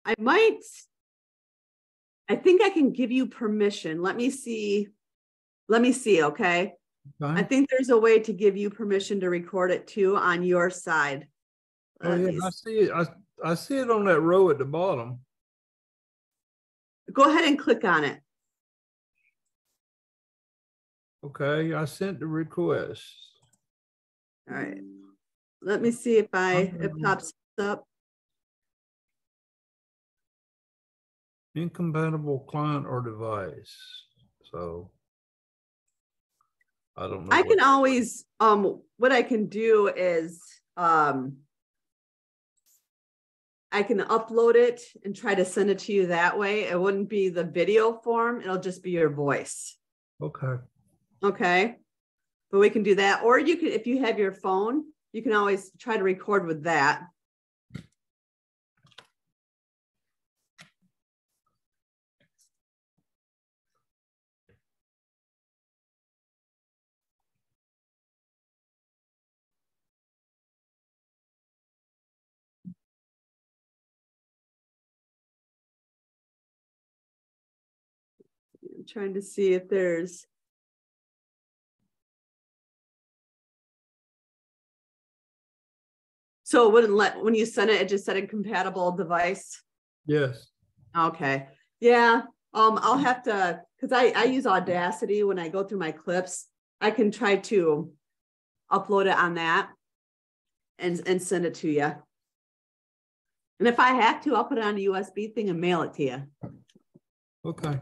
I think I can give you permission. Let me see, okay? I think there's a way to give you permission to record it too on your side. Oh yeah, I see it. I see it on that row at the bottom. Go ahead and click on it. Okay, I sent the request. All right. Let me see if it pops up. Incompatible client or device. So I don't know. I can always, what I can do is, I can upload it and try to send it to you that way. It wouldn't be the video form. It'll just be your voice. Okay. Okay. But we can do that. Or you can, if you have your phone, you can always try to record with that. I'm trying to see if there's. So it wouldn't let, when you send it, it just said incompatible device? Yes. Okay. Yeah. I'll have to, because I use Audacity when I go through my clips. I can try to upload it on that and send it to you. And if I have to, I'll put it on a USB thing and mail it to you. Okay.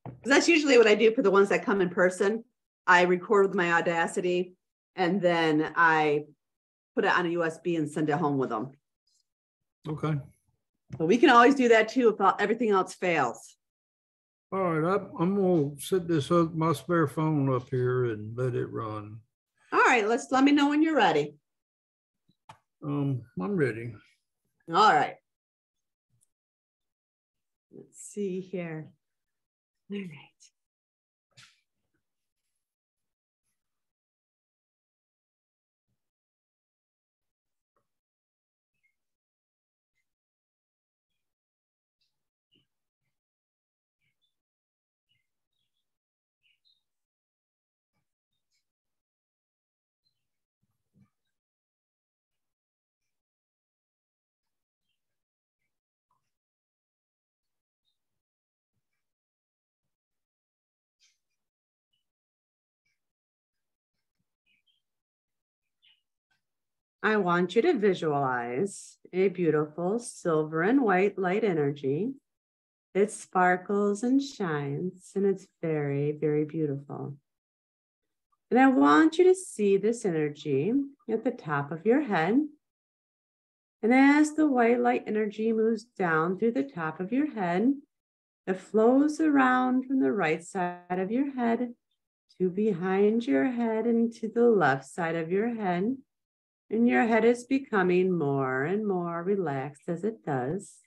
Because that's usually what I do for the ones that come in person. I record with my Audacity and then I put it on a USB and send it home with them. Okay. But we can always do that too if everything else fails. All right, I'm gonna set this up, my spare phone up here and let it run. All right, let me know when you're ready. I'm ready. All right. Let's see here. All right. I want you to visualize a beautiful silver and white light energy. It sparkles and shines, and it's very, very beautiful. And I want you to see this energy at the top of your head. And as the white light energy moves down through the top of your head, it flows around from the right side of your head to behind your head and to the left side of your head. And your head is becoming more and more relaxed as it does.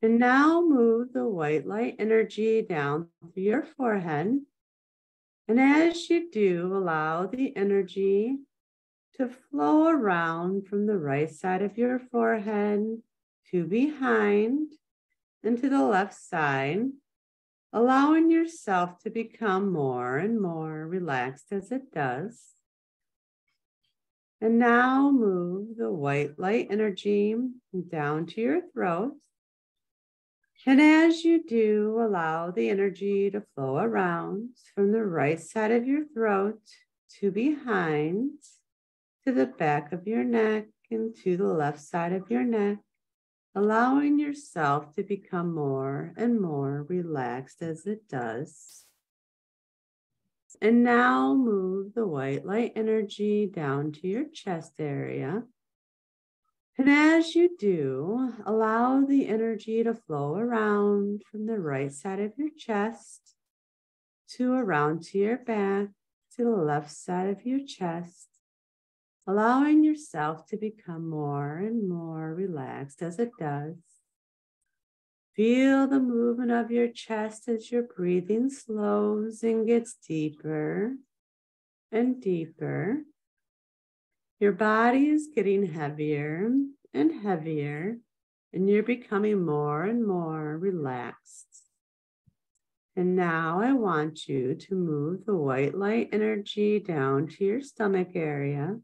And now move the white light energy down through your forehead. And as you do, allow the energy to flow around from the right side of your forehead to behind and to the left side, allowing yourself to become more and more relaxed as it does. And now move the white light energy down to your throat. And as you do, allow the energy to flow around from the right side of your throat to behind, to the back of your neck and to the left side of your neck, allowing yourself to become more and more relaxed as it does. And now move the white light energy down to your chest area. And as you do, allow the energy to flow around from the right side of your chest to around to your back, to the left side of your chest, allowing yourself to become more and more relaxed as it does. Feel the movement of your chest as your breathing slows and gets deeper and deeper. Your body is getting heavier and heavier and you're becoming more and more relaxed. And now I want you to move the white light energy down to your stomach area.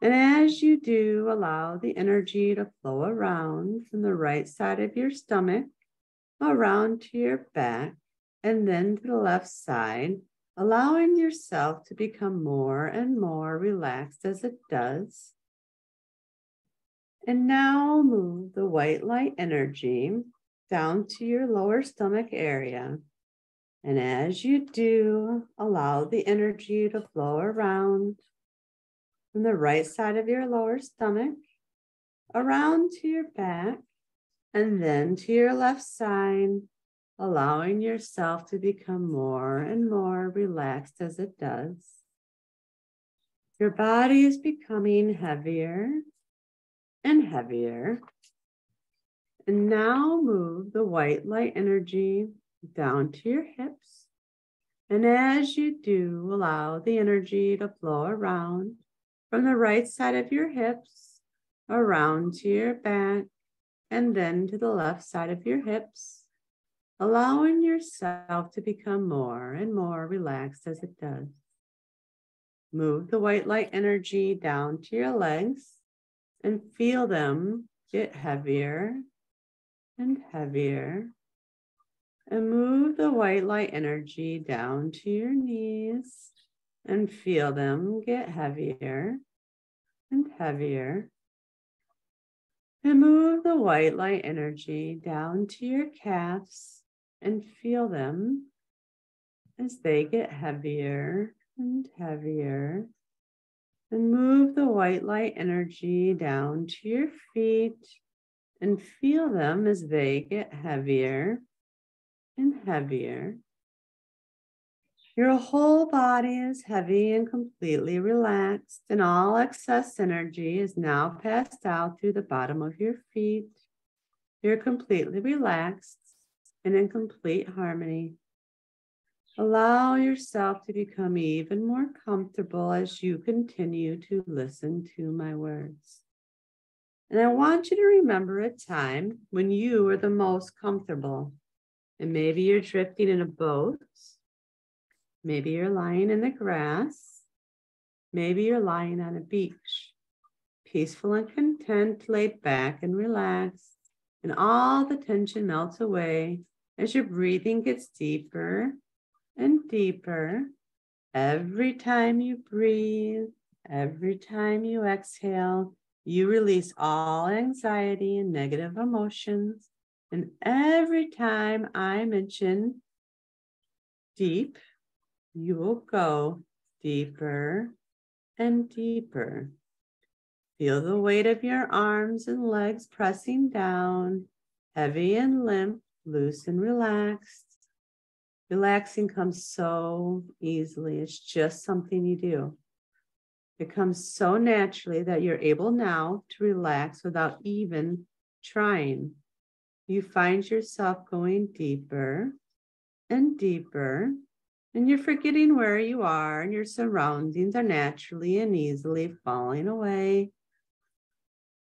And as you do, allow the energy to flow around from the right side of your stomach, around to your back, and then to the left side, allowing yourself to become more and more relaxed as it does. And now move the white light energy down to your lower stomach area. And as you do, allow the energy to flow around from the right side of your lower stomach, around to your back, and then to your left side, allowing yourself to become more and more relaxed as it does. Your body is becoming heavier and heavier. And now move the white light energy down to your hips. And as you do, allow the energy to flow around from the right side of your hips, around to your back, and then to the left side of your hips, allowing yourself to become more and more relaxed as it does. Move the white light energy down to your legs and feel them get heavier and heavier. And move the white light energy down to your knees and feel them get heavier and heavier. And move the white light energy down to your calves and feel them as they get heavier and heavier. And move the white light energy down to your feet and feel them as they get heavier and heavier. Your whole body is heavy and completely relaxed, and all excess energy is now passed out through the bottom of your feet. You're completely relaxed and in complete harmony. Allow yourself to become even more comfortable as you continue to listen to my words. And I want you to remember a time when you were the most comfortable. And maybe you're drifting in a boat. Maybe you're lying in the grass. Maybe you're lying on a beach, peaceful and content, laid back and relaxed, and all the tension melts away as your breathing gets deeper and deeper. Every time you breathe, every time you exhale, you release all anxiety and negative emotions. And every time I mention deep, you will go deeper and deeper. Feel the weight of your arms and legs pressing down, heavy and limp, loose and relaxed. Relaxing comes so easily. It's just something you do. It comes so naturally that you're able now to relax without even trying. You find yourself going deeper and deeper, and you're forgetting where you are, and your surroundings are naturally and easily falling away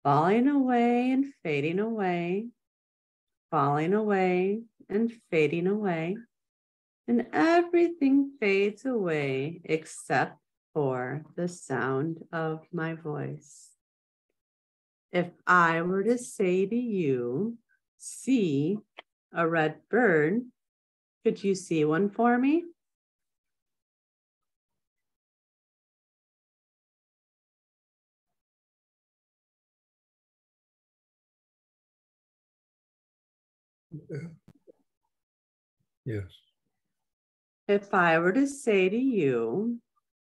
and fading away, falling away and fading away. And everything fades away except for the sound of my voice. If I were to say to you, see a red bird, could you see one for me? Yes. If I were to say to you,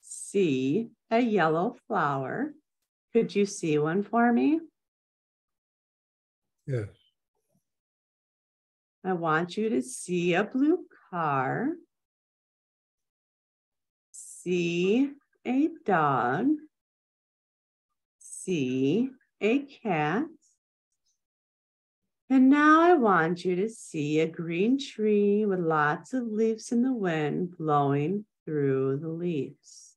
see a yellow flower, could you see one for me? Yes. I want you to see a blue car, see a dog, see a cat, and now I want you to see a green tree with lots of leaves in the wind blowing through the leaves.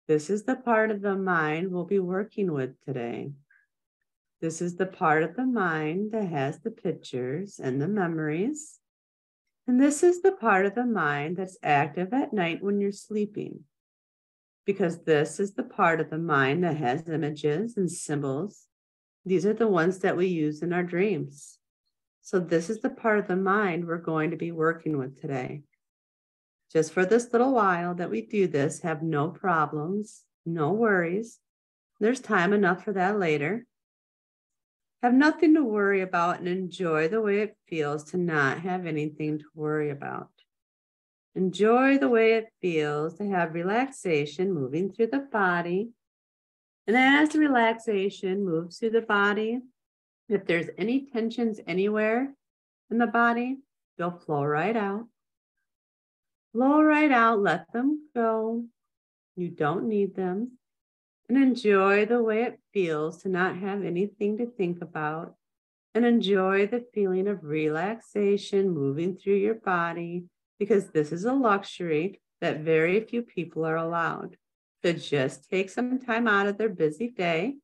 This is the part of the mind we'll be working with today. This is the part of the mind that has the pictures and the memories. And this is the part of the mind that's active at night when you're sleeping. Because this is the part of the mind that has images and symbols. These are the ones that we use in our dreams. So this is the part of the mind we're going to be working with today. Just for this little while that we do this, have no problems, no worries. There's time enough for that later. Have nothing to worry about and enjoy the way it feels to not have anything to worry about. Enjoy the way it feels to have relaxation moving through the body. And as the relaxation moves through the body, if there's any tensions anywhere in the body, they'll flow right out. Flow right out, let them go. You don't need them. And enjoy the way it feels to not have anything to think about. And enjoy the feeling of relaxation moving through your body, because this is a luxury that very few people are allowed. To just take some time out of their busy day,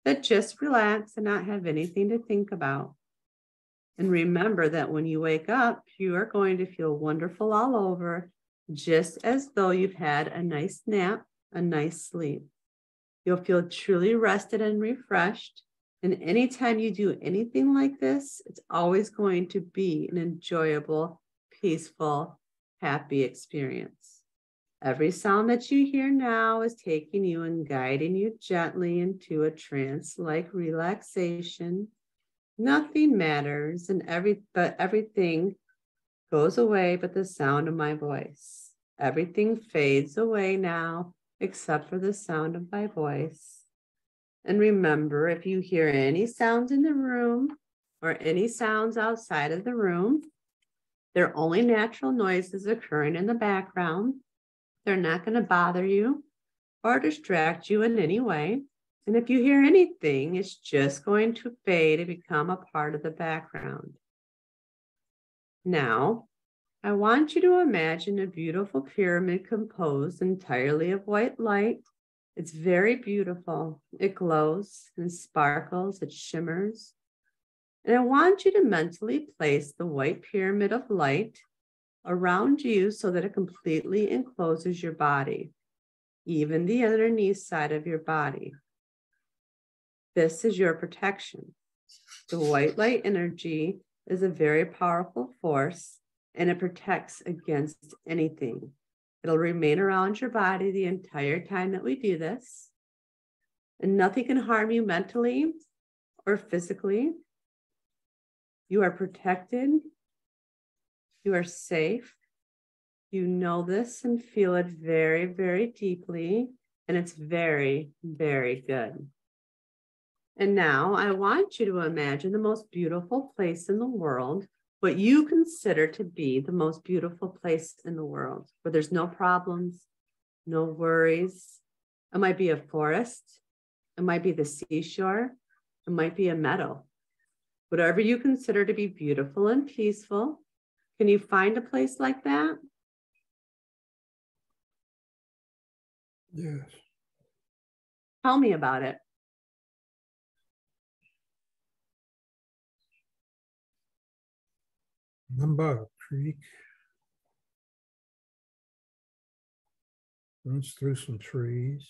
that just relax and not have anything to think about. And remember that when you wake up, you are going to feel wonderful all over, just as though you've had a nice nap, a nice sleep. You'll feel truly rested and refreshed. And anytime you do anything like this, it's always going to be an enjoyable, peaceful, happy experience. Every sound that you hear now is taking you and guiding you gently into a trance-like relaxation. Nothing matters, but everything goes away but the sound of my voice. Everything fades away now, except for the sound of my voice. And remember, if you hear any sounds in the room or any sounds outside of the room, they're only natural noises occurring in the background. They're not going to bother you or distract you in any way. And if you hear anything, it's just going to fade and become a part of the background. Now, I want you to imagine a beautiful pyramid composed entirely of white light. It's very beautiful. It glows and sparkles, it shimmers. And I want you to mentally place the white pyramid of light around you so that it completely encloses your body, even the underneath side of your body. This is your protection. The white light energy is a very powerful force, and it protects against anything. It'll remain around your body the entire time that we do this, and nothing can harm you mentally or physically. You are protected. You are safe. You know this and feel it very, very deeply, and it's very, very good. And now I want you to imagine the most beautiful place in the world, what you consider to be the most beautiful place in the world, where there's no problems, no worries. It might be a forest. It might be the seashore. It might be a meadow. Whatever you consider to be beautiful and peaceful. Can you find a place like that? Yes. Tell me about it. I'm by a creek. Runs through some trees.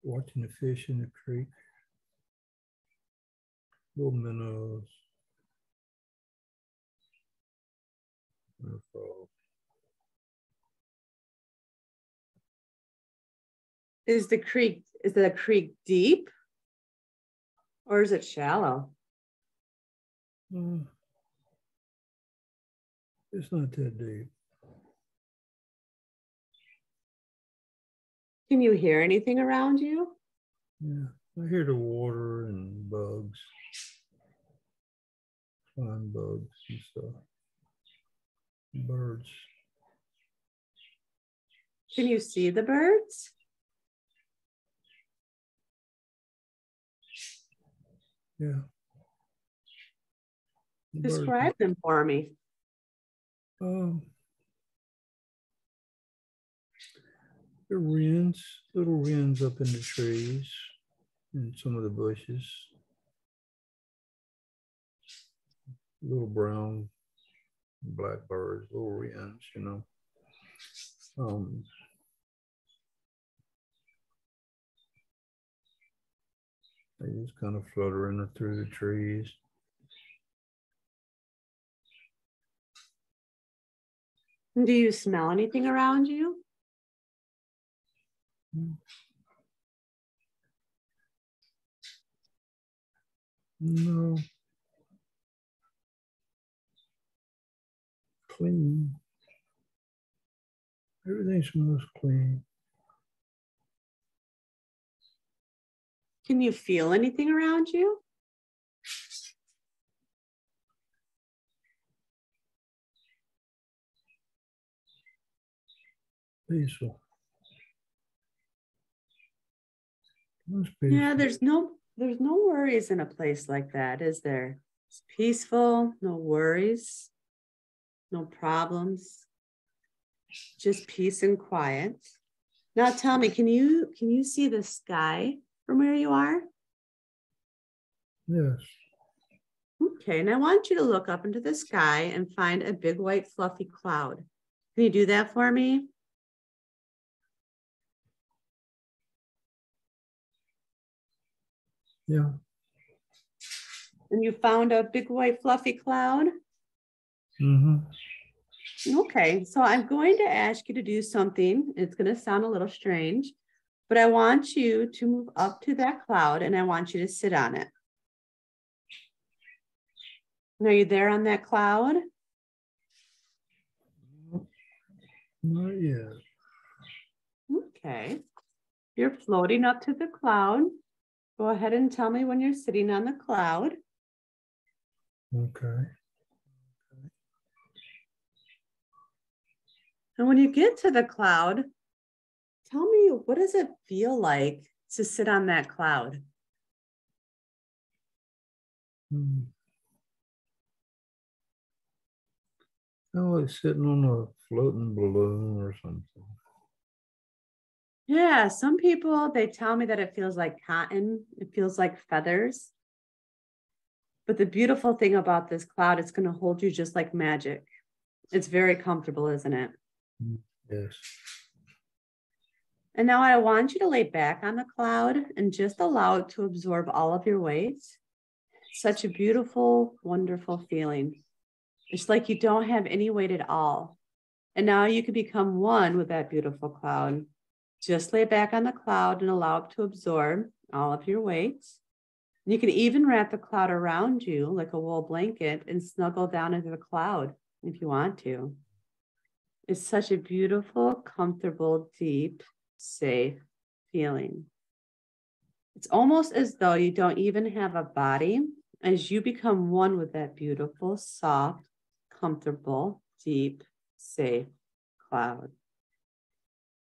Watching the fish in the creek. Little minnows. Is the creek deep or is it shallow? It's not that deep. Can you hear anything around you? Yeah, I hear the water and bugs, flying bugs and stuff, birds. Can you see the birds? Yeah. Describe them for me. They're The wrens, little wrens up in the trees and some of the bushes. Little brown blackbirds, little wrens, you know. They just kind of fluttering through the trees. Do you smell anything around you? No. Clean. Everything smells clean. Can you feel anything around you? Peaceful. Yeah, there's no worries in a place like that, is there? It's peaceful, no worries, no problems, just peace and quiet. Now tell me, can you see the sky from where you are? Yes. Okay, and I want you to look up into the sky and find a big white fluffy cloud. Can you do that for me? Yeah. And you found a big white fluffy cloud? Mm-hmm. Okay, so I'm going to ask you to do something. It's going to sound a little strange, but I want you to move up to that cloud and I want you to sit on it. Are you there on that cloud? Not yet. Okay. You're floating up to the cloud. Go ahead and tell me when you're sitting on the cloud. Okay. And when you get to the cloud, tell me, what does it feel like to sit on that cloud? Kind of like sitting on a floating balloon or something. Yeah, some people, they tell me that it feels like cotton. It feels like feathers. But the beautiful thing about this cloud, it's going to hold you just like magic. It's very comfortable, isn't it? Yes. And now I want you to lay back on the cloud and just allow it to absorb all of your weight. Such a beautiful, wonderful feeling. It's like you don't have any weight at all. And now you can become one with that beautiful cloud. Just lay back on the cloud and allow it to absorb all of your weight. You can even wrap the cloud around you like a wool blanket and snuggle down into the cloud if you want to. It's such a beautiful, comfortable, deep, safe feeling. It's almost as though you don't even have a body as you become one with that beautiful, soft, comfortable, deep, safe cloud.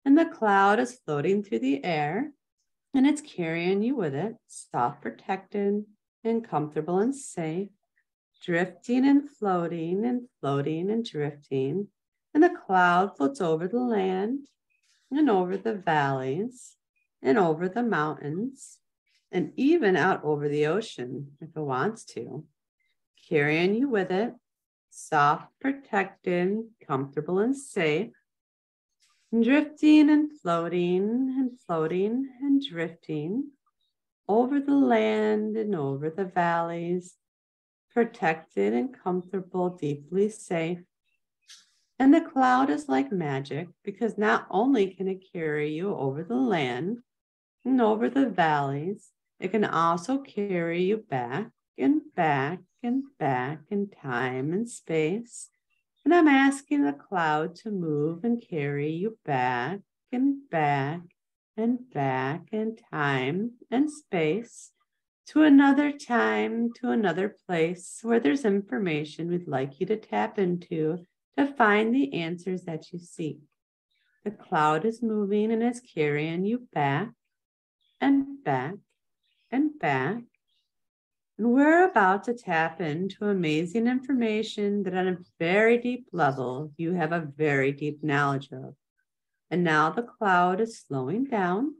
And the cloud is floating through the air and it's carrying you with it, soft, protected, and comfortable and safe, drifting and floating and floating and drifting. And the cloud floats over the land and over the valleys and over the mountains and even out over the ocean if it wants to, carrying you with it, soft, protected, comfortable, and safe, drifting and floating and drifting over the land and over the valleys, protected and comfortable, deeply safe. And the cloud is like magic because not only can it carry you over the land and over the valleys, it can also carry you back and back and back in time and space. And I'm asking the cloud to move and carry you back and back and back in time and space to another time, to another place where there's information we'd like you to tap into to find the answers that you seek. The cloud is moving and is carrying you back and back and back. And we're about to tap into amazing information that on a very deep level, you have a very deep knowledge of. And now the cloud is slowing down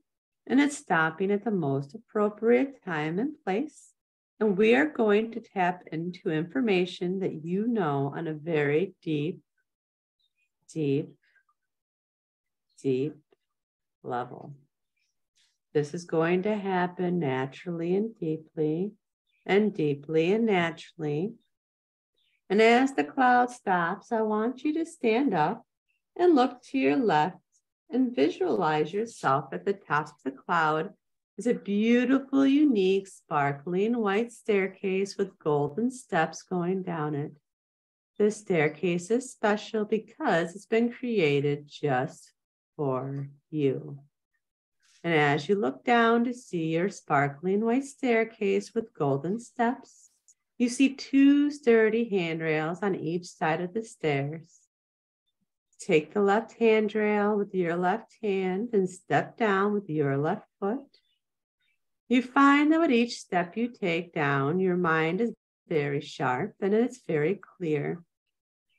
and it's stopping at the most appropriate time and place. And we are going to tap into information that you know on a very deep, deep, deep level. This is going to happen naturally and deeply and naturally. And as the cloud stops, I want you to stand up and look to your left and visualize yourself at the top of the cloud as a beautiful, unique, sparkling white staircase with golden steps going down it. This staircase is special because it's been created just for you. And as you look down to see your sparkling white staircase with golden steps, you see two sturdy handrails on each side of the stairs. Take the left handrail with your left hand and step down with your left foot. You find that with each step you take down, your mind is very sharp and it's very clear.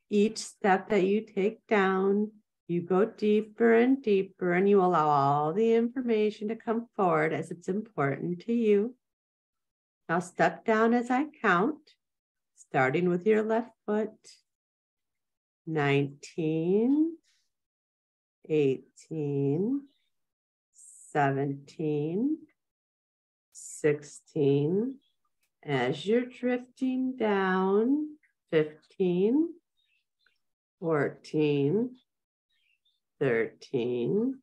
Each step that you take down, you go deeper and deeper, and you allow all the information to come forward as it's important to you. Now step down as I count, starting with your left foot. 19, 18, 17, 16. As you're drifting down, 15, 14, 13,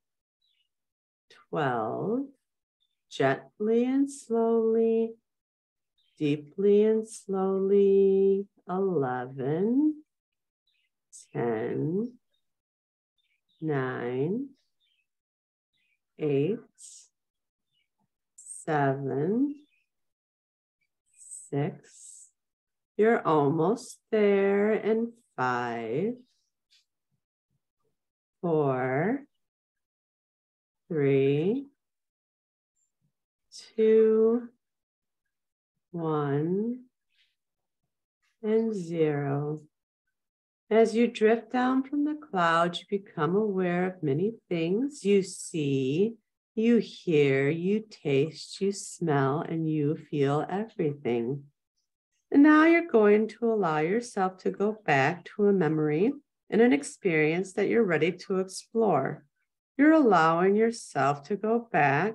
12, gently and slowly, deeply and slowly, 11, 10, 9, 8, 7, 6. You're almost there. And 5, 4, 3, 2, 1, and 0. As you drift down from the clouds, you become aware of many things. You see, you hear, you taste, you smell, and you feel everything. And now you're going to allow yourself to go back to a memory and an experience that you're ready to explore. You're allowing yourself to go back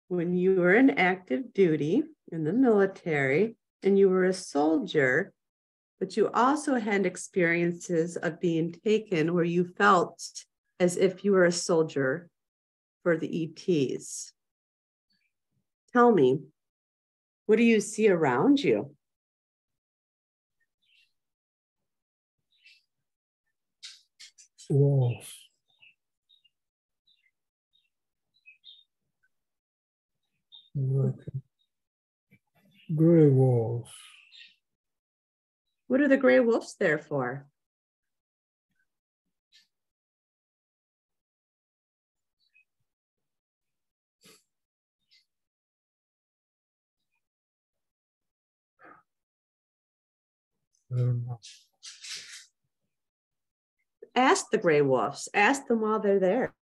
when you were in active duty in the military and you were a soldier, but you also had experiences of being taken where you felt as if you were a soldier for the ETs. Tell me, what do you see around you? Walls. Like gray walls. What are the gray wolves there for? I don't know. Ask the gray wolves. Ask them while they're there.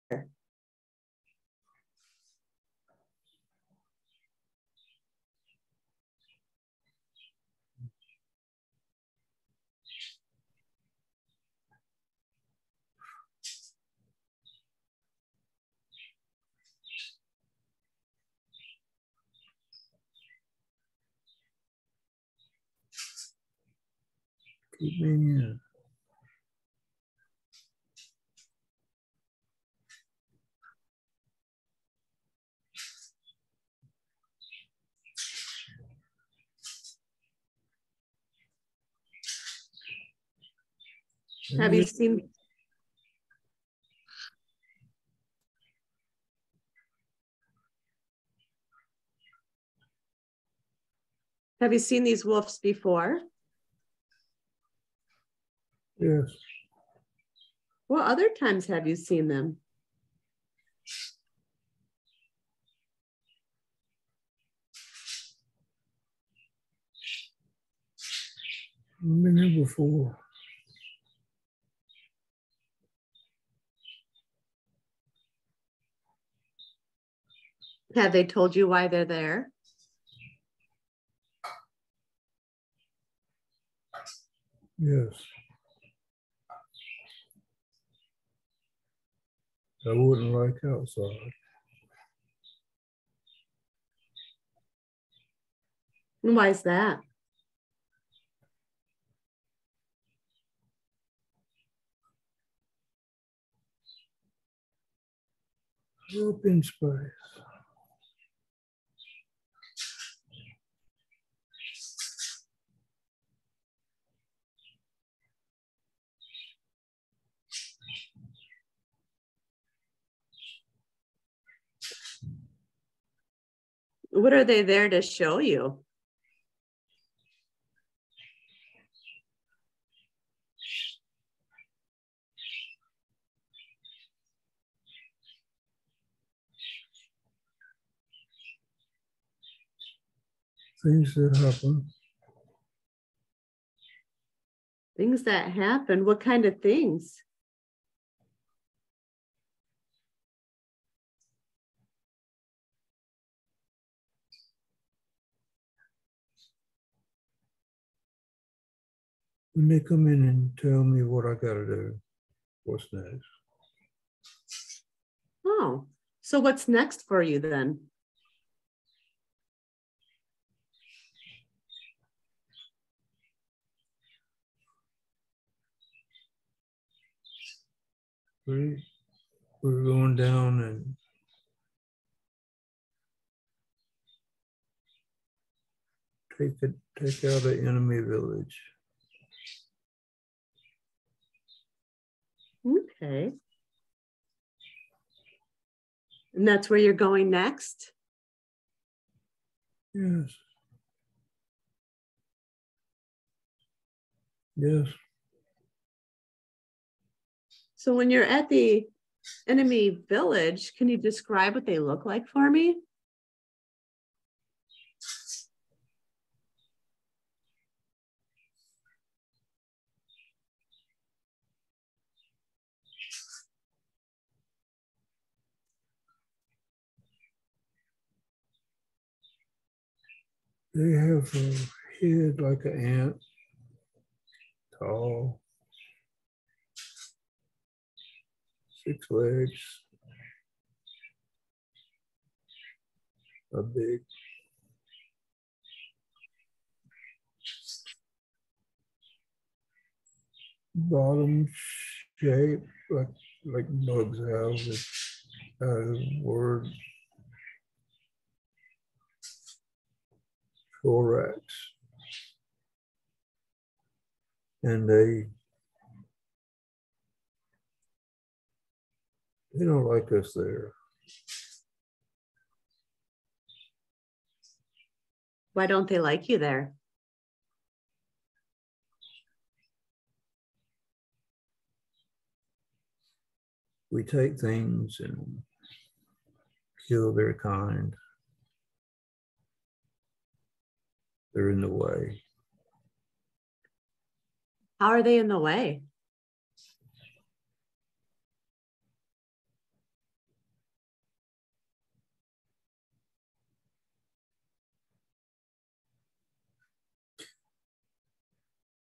Keep me in. Have you seen? Have you seen these wolves before? Yes. What other times have you seen them? I've been here before. Have they told you why they're there? Yes. I wouldn't like outside. And why is that? Open space. What are they there to show you? Things that happen. Things that happen. What kind of things? When they come in and tell me what I got to do, what's next? Oh, so what's next for you then? We're going down and take out an enemy village. Okay. And that's where you're going next? Yes. Yes. So when you're at the enemy village, can you describe what they look like for me? They have a head like an ant, tall, 6 legs, a big bottom shape, like bugs have it, word thorax. And they don't like us there. Why don't they like you there? We take things and kill their kind. They're in the way. How are they in the way?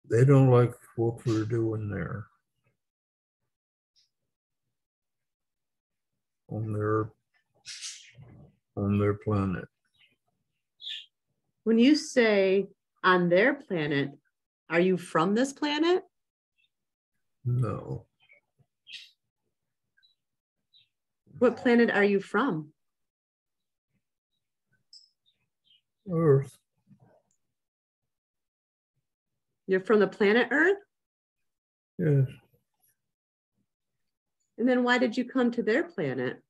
They don't like what we're doing there on their planet. When you say on their planet, are you from this planet? No. What planet are you from? Earth. You're from the planet Earth? Yes. And then why did you come to their planet?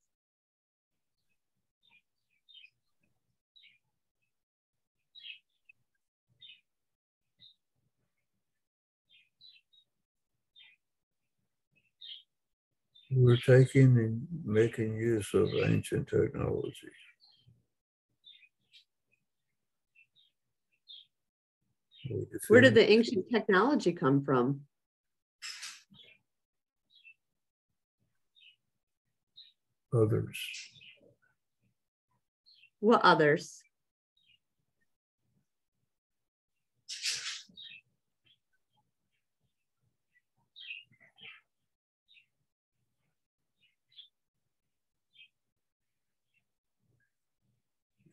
We're taking and making use of ancient technology. Where did the ancient technology come from? Others. What others?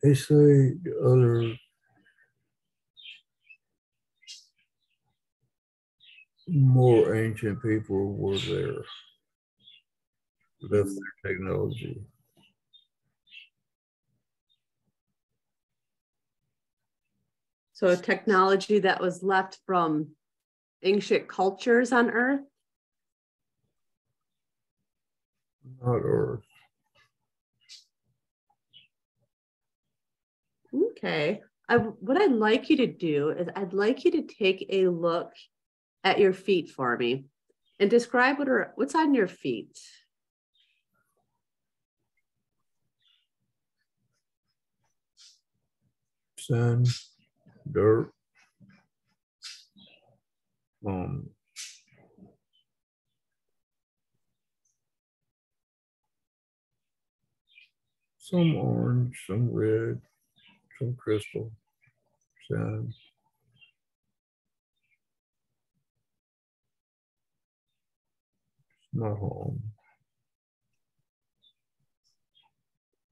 They say other more ancient people were there, left their technology. So technology that was left from ancient cultures on Earth? Not Earth. Okay. What I'd like you to do is I'd like you to take a look at your feet for me and describe what's on your feet. Sand, dirt, some orange, some red, some crystal, sand. Not home.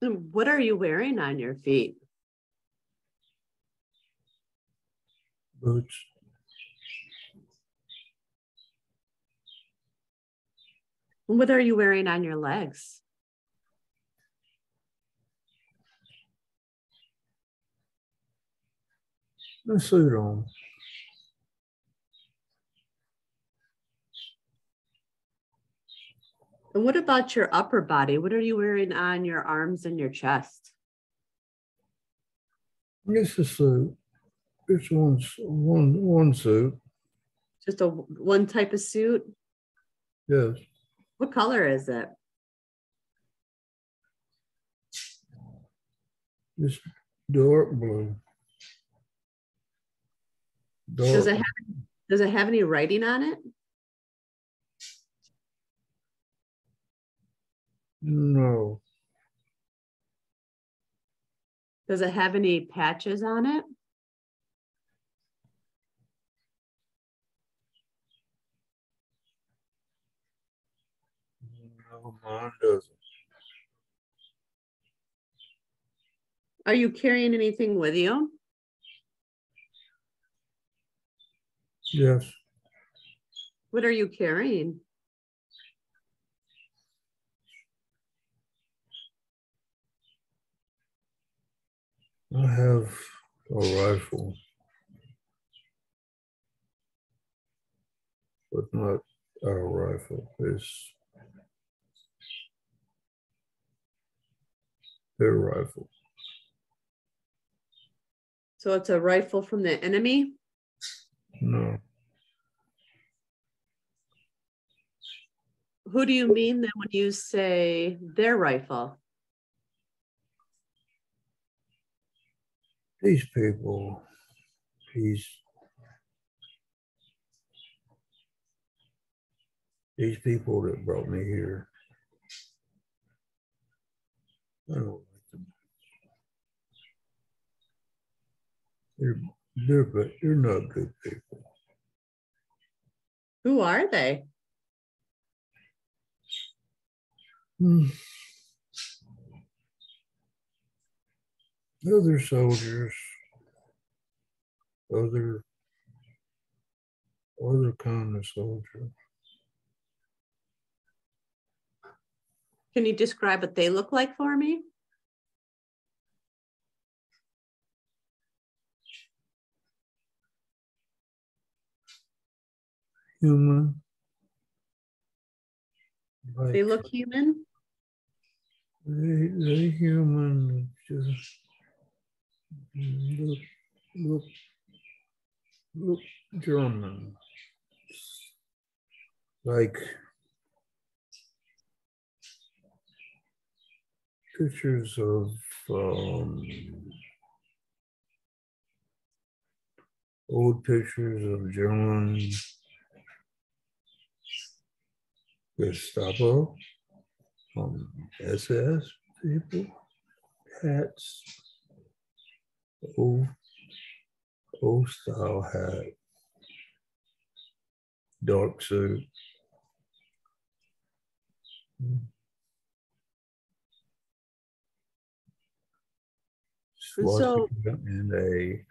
And what are you wearing on your feet? Boots. What are you wearing on your legs? A suit on. And what about your upper body? What are you wearing on your arms and your chest? It's a suit. It's one suit. Just one type of suit? Yes. What color is it? It's dark blue. Does Dark. it have any writing on it? No. Does it have any patches on it? No, mine doesn't. Are you carrying anything with you? Yes. What are you carrying? I have a rifle, but not our rifle. It's their rifle. So it's a rifle from the enemy? No. Who do you mean then when you say their rifle? These people, these people that brought me here, I don't like them. They're not good people. Who are they? Other soldiers, other kind of soldier. Can you describe what they look like for me? Human. They look human? They human, just look German. Like pictures of old pictures of German Gestapo, SS people, hats, old style hat, dark suit. So Swastika and a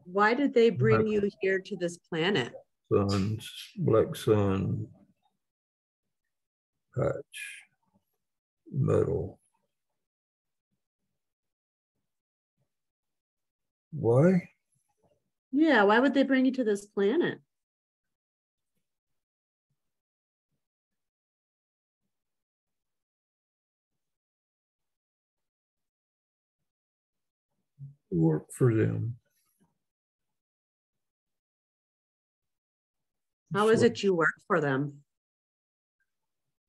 why did they bring black you here to this planet? black sun patch, metal. Why? Yeah, why would they bring you to this planet? Work for them. How is it you work for them?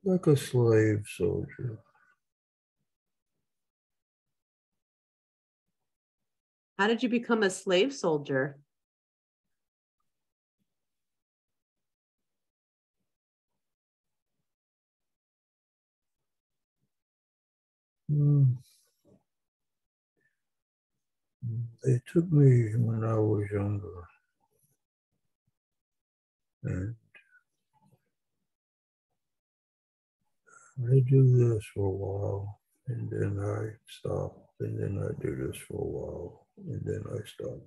Like a slave soldier. How did you become a slave soldier? They took me when I was younger, and I do this for a while, and then I stop, and then I do this for a while, and then I stop.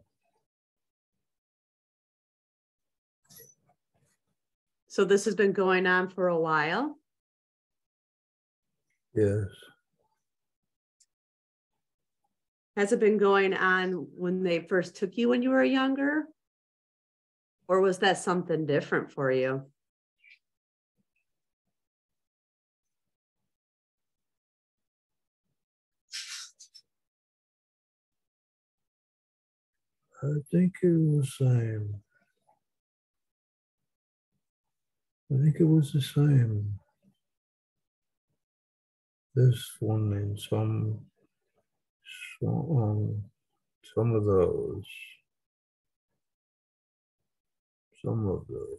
So this has been going on for a while? Yes. Has it been going on when they first took you when you were younger? Or was that something different for you? I think it was the same. I think it was the same. This one and some of those. Some of those.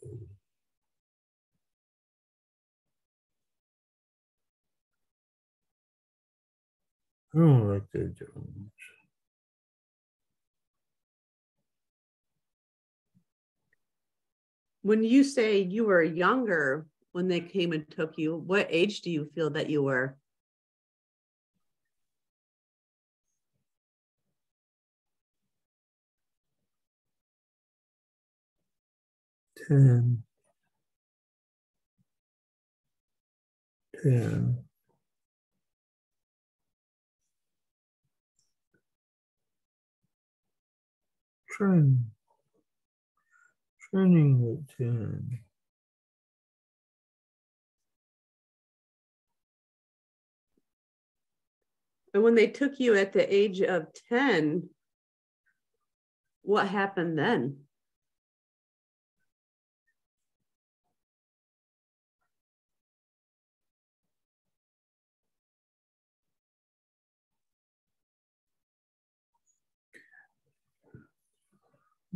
I don't like that Jones. When you say you were younger when they came and took you, what age do you feel that you were? 10. 10. Training at 10. And when they took you at the age of 10, what happened then?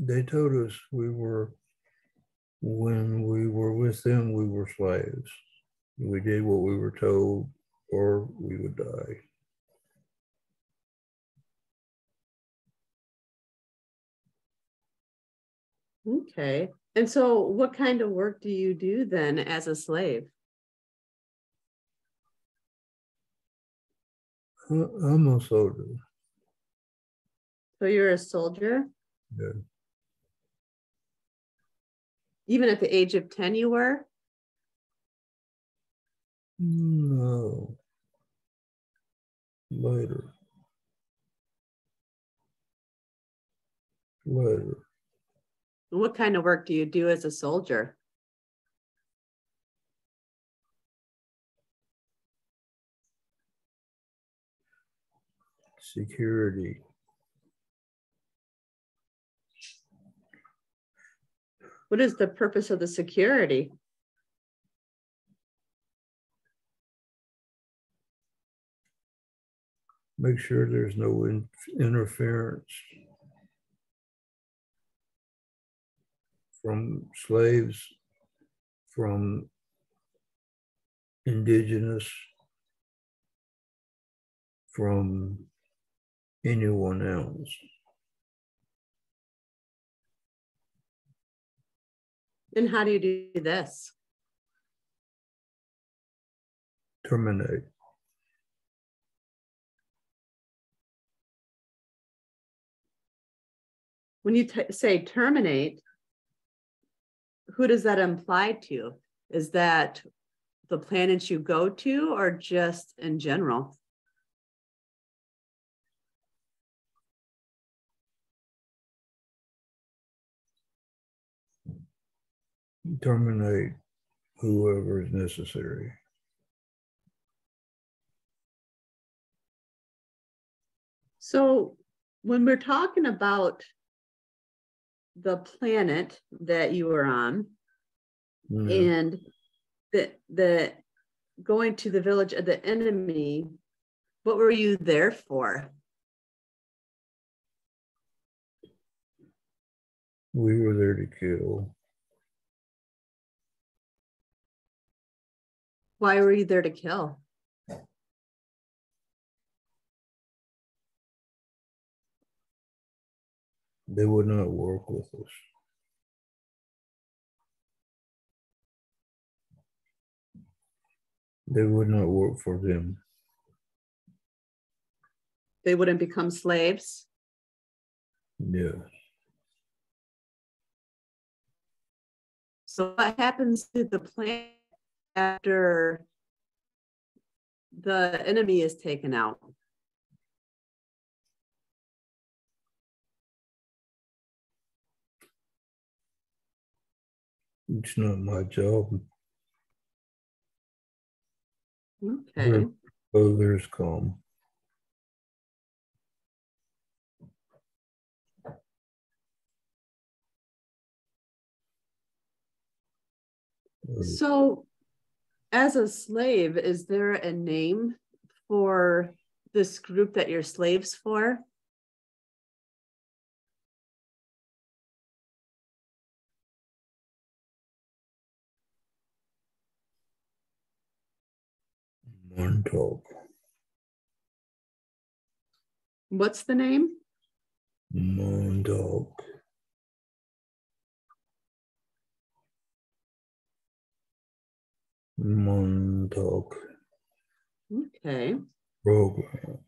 They told us when we were with them, we were slaves. We did what we were told or we would die. Okay. And so what kind of work do you do then as a slave? I'm a soldier. So you're a soldier? Yeah. Even at the age of 10 you were? No. Later. What kind of work do you do as a soldier? Security. What is the purpose of the security? Make sure there's no interference from slaves, from indigenous from anyone else. And how do you do this? Terminate. When you say terminate, who does that imply to? Is that the planets you go to or just in general? Terminate whoever is necessary. So when we're talking about the planet that you were on, and the going to the village of the enemy, what were you there for? We were there to kill. Why were you there to kill? They would not work with us. They would not work for them. They wouldn't become slaves? Yes. So what happens to the planet after the enemy is taken out? It's not my job. Okay. Others come. So as a slave, is there a name for this group that you're slaves for? Montauk. What's the name? Montauk. Montauk. Okay. Program.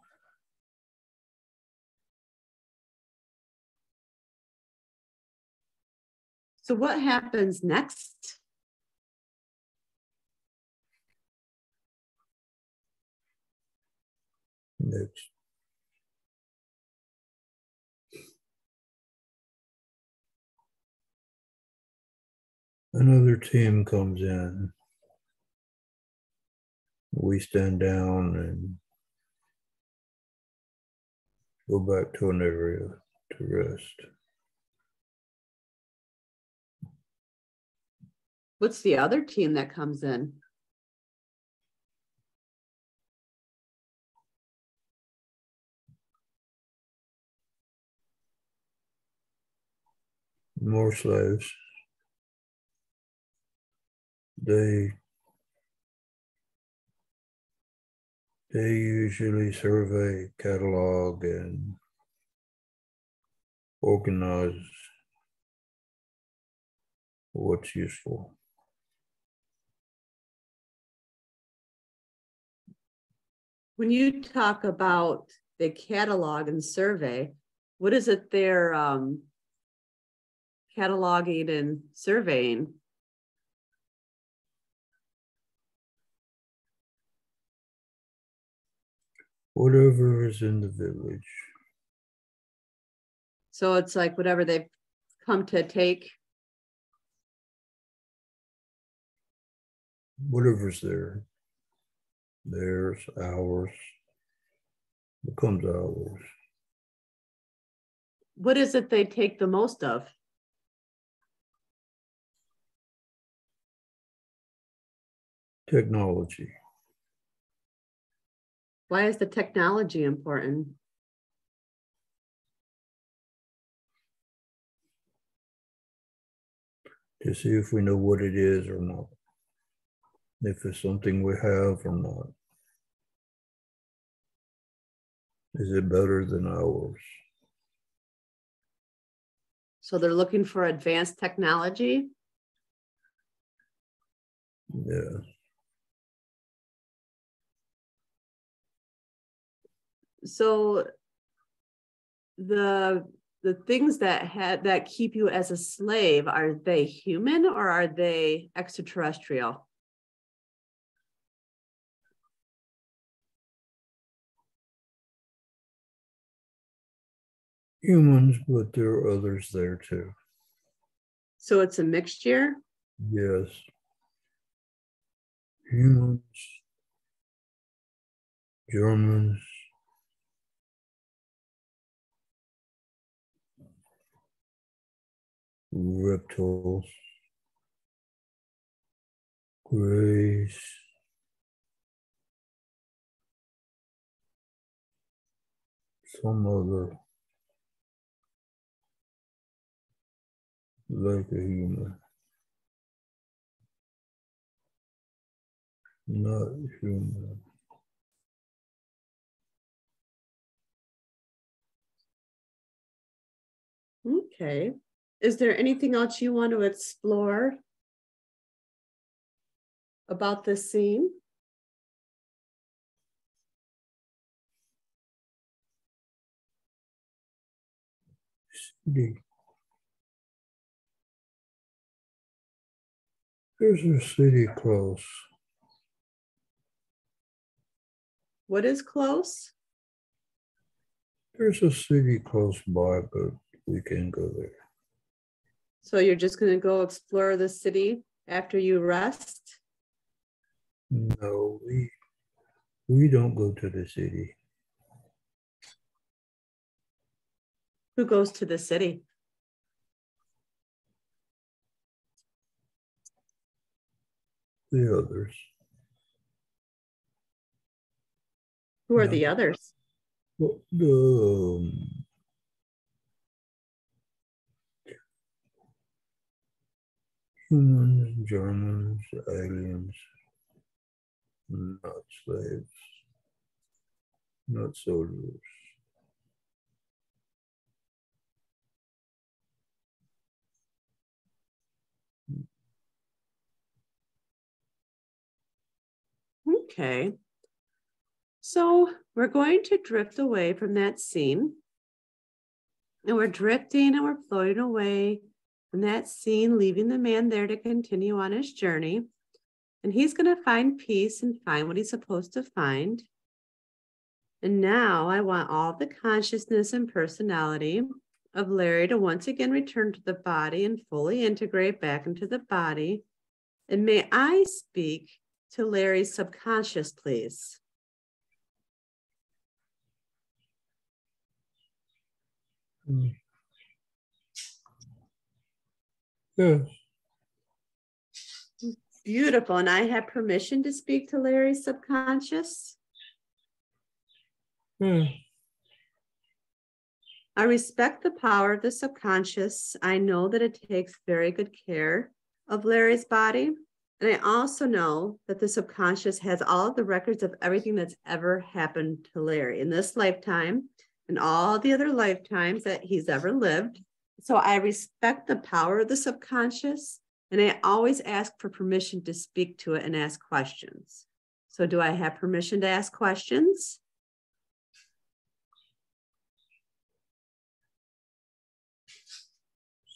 So what happens next? Next. Another team comes in. We stand down and go back to an area to rest. What's the other team that comes in? More slaves. They usually survey, catalog, and organize what's useful. When you talk about the catalog and survey, what is it they're cataloging and surveying? Whatever is in the village. So it's like whatever they've come to take. Whatever's there. Theirs, ours, becomes ours. What is it they take the most of? Technology. Why is the technology important? To see if we know what it is or not. if it's something we have or not. Is it better than ours? So they're looking for advanced technology. Yeah. So the things that keep you as a slave, are they human or are they extraterrestrial? Humans, but there are others there too. So it's a mixture? Yes. Humans, Germans, reptiles, grays, some other like a human. Not human. Okay. Is there anything else you want to explore about this scene? City. There's a city close. What is close? There's a city close by, but we can go there. So you're just going to go explore the city after you rest? No, we don't go to the city. Who goes to the city? The others. Who are No. the others? Well, the humans, Germans, aliens, not slaves, not soldiers. Okay. So we're going to drift away from that scene. And we're drifting and we're floating away from that scene, leaving the man there to continue on his journey. And he's going to find peace and find what he's supposed to find. And now I want all the consciousness and personality of Larry to once again return to the body and fully integrate back into the body. And may I speak to Larry's subconscious, please? Yes. Beautiful. And I have permission to speak to Larry's subconscious? Yeah. I respect the power of the subconscious. I know that it takes very good care of Larry's body. And I also know that the subconscious has all of the records of everything that's ever happened to Larry in this lifetime and all the other lifetimes that he's ever lived. So I respect the power of the subconscious, and I always ask for permission to speak to it and ask questions. So do I have permission to ask questions?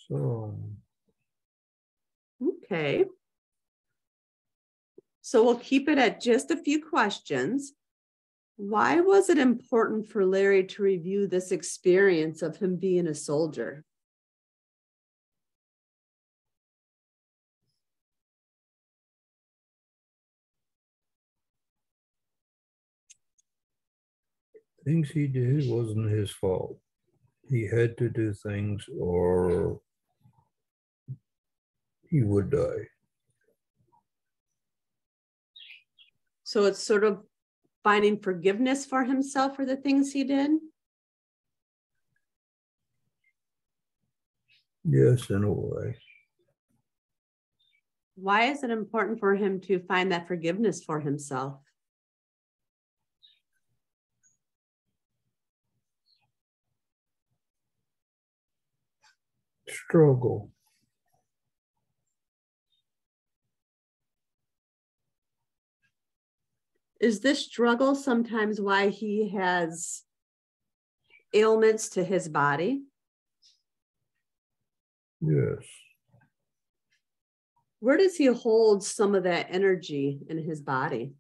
So, Okay. So we'll keep it at just a few questions. Why was it important for Larry to review this experience of him being a soldier? things he did wasn't his fault. He had to do things or he would die. So it's sort of finding forgiveness for himself for the things he did? Yes, in a way. Why is it important for him to find that forgiveness for himself? Struggle. Is this struggle sometimes why he has ailments to his body? Yes. Where does he hold some of that energy in his body?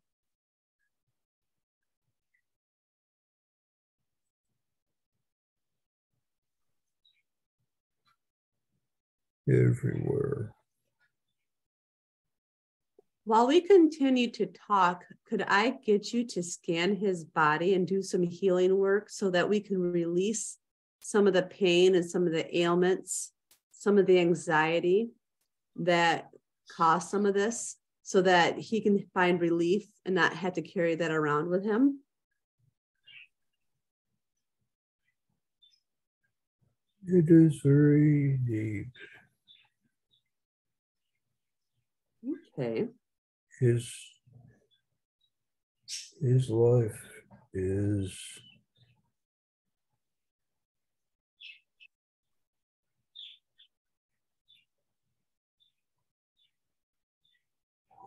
Everywhere. While we continue to talk, could I get you to scan his body and do some healing work so that we can release some of the pain and some of the ailments, some of the anxiety that caused some of this, so that he can find relief and not have to carry that around with him? It is very deep. Okay. His life is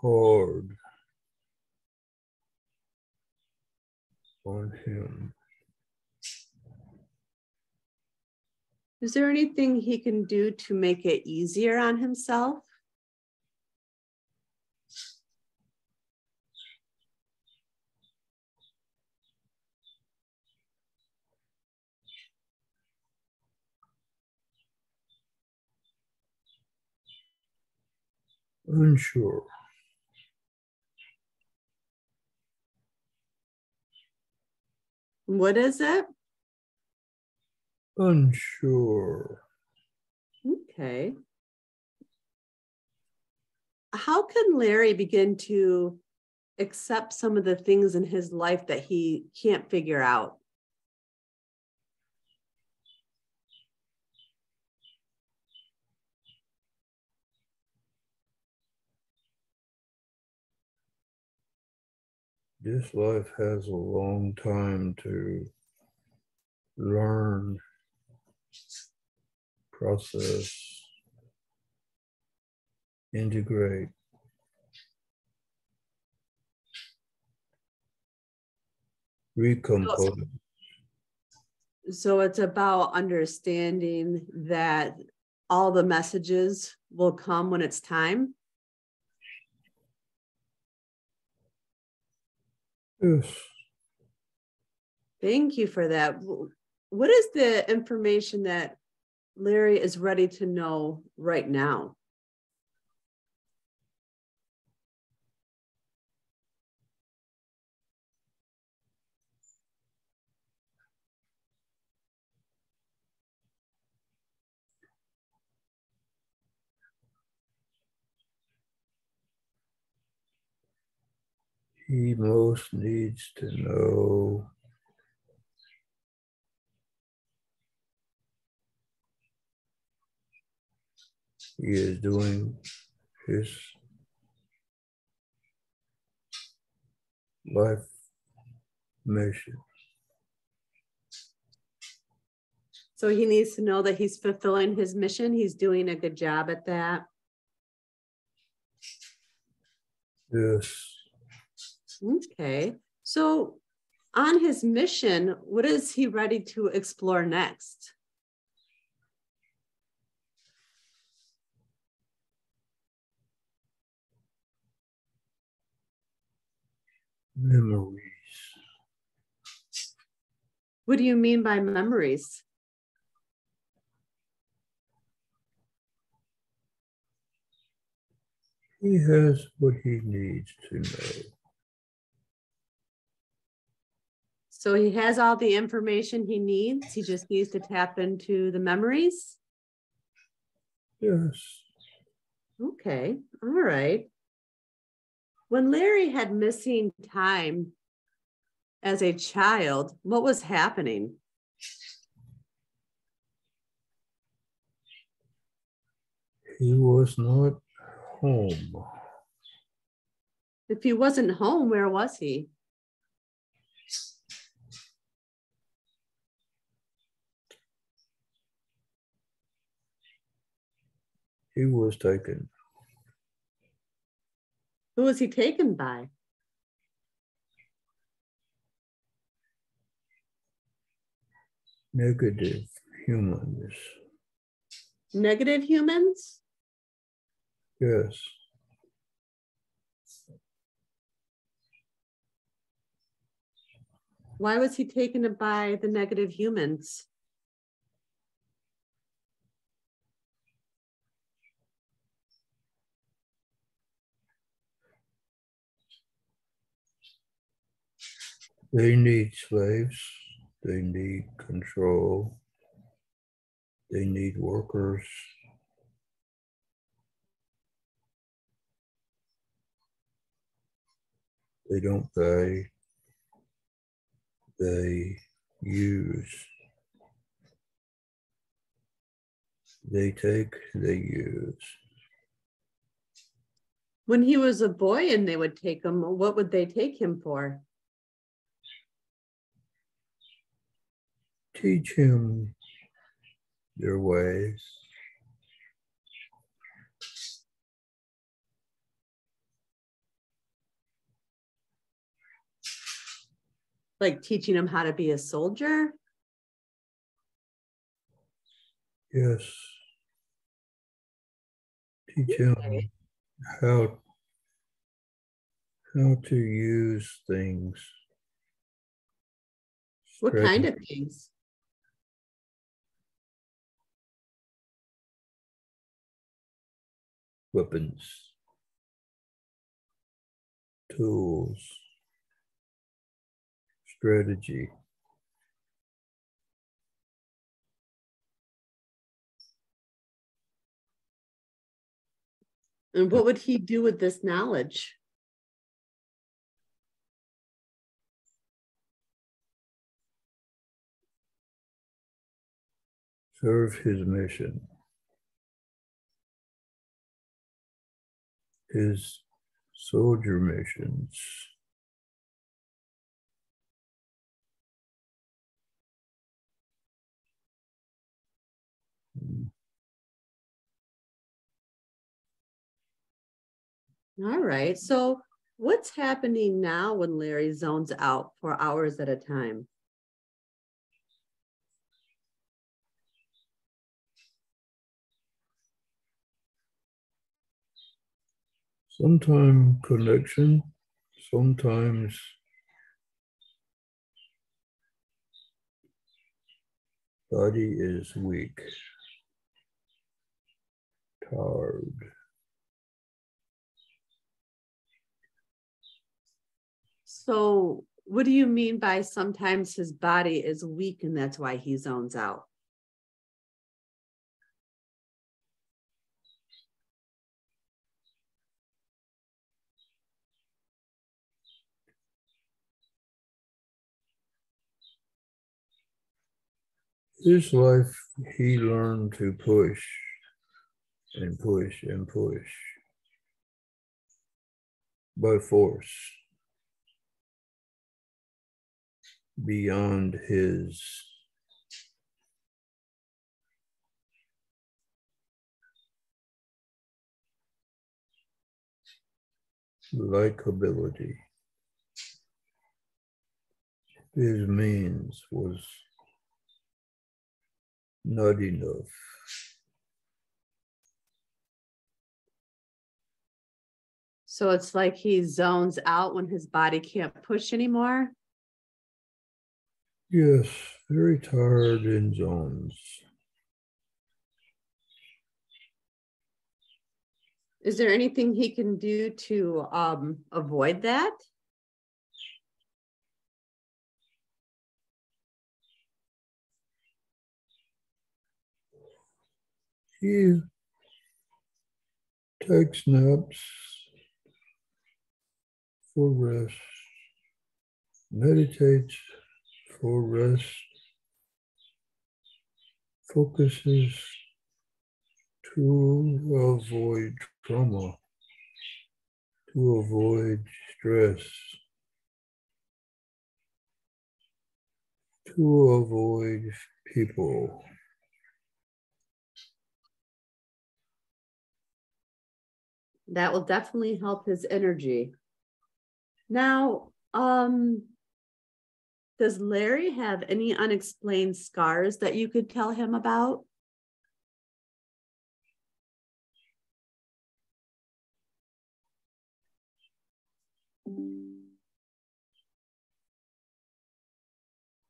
hard on him. Is there anything he can do to make it easier on himself? Unsure. What is it? Unsure. Okay. How can Larry begin to accept some of the things in his life that he can't figure out? This life has a long time to learn, process, integrate. Recompose. So it's about understanding that all the messages will come when it's time. Yes. Thank you for that. What is the information that Larry is ready to know right now? He most needs to know he is doing his life mission. So he needs to know that he's fulfilling his mission. He's doing a good job at that. Yes. Okay. So on his mission, what is he ready to explore next? Memories. What do you mean by memories? He has what he needs to know. So he has all the information he needs. He just needs to tap into the memories. Yes. Okay. All right. When Larry had missing time as a child, what was happening? He was not home. If he wasn't home, where was he? He was taken. Who was he taken by? Negative humans. Negative humans? Yes. Why was he taken by the negative humans? They need slaves. They need control. They need workers. They don't pay. They use. They take, they use. When he was a boy and they would take him, what would they take him for? Teach him their ways. Like teaching him how to be a soldier? Yes. Teach him how to use things. What kind of things? Weapons, tools, strategy. And what would he do with this knowledge? Serve his mission. His soldier missions. All right. So what's happening now when Larry zones out for hours at a time? Sometimes connection, sometimes body is weak, tired. So what do you mean by sometimes his body is weak and that's why he zones out? His life, he learned to push and push and push by force beyond his likability. His means was not enough. So it's like he zones out when his body can't push anymore. Yes, very tired in zones. Is there anything he can do to avoid that? He takes naps for rest, meditates for rest, focuses to avoid trauma. to avoid stress, to avoid people. That will definitely help his energy. Now, does Larry have any unexplained scars that you could tell him about?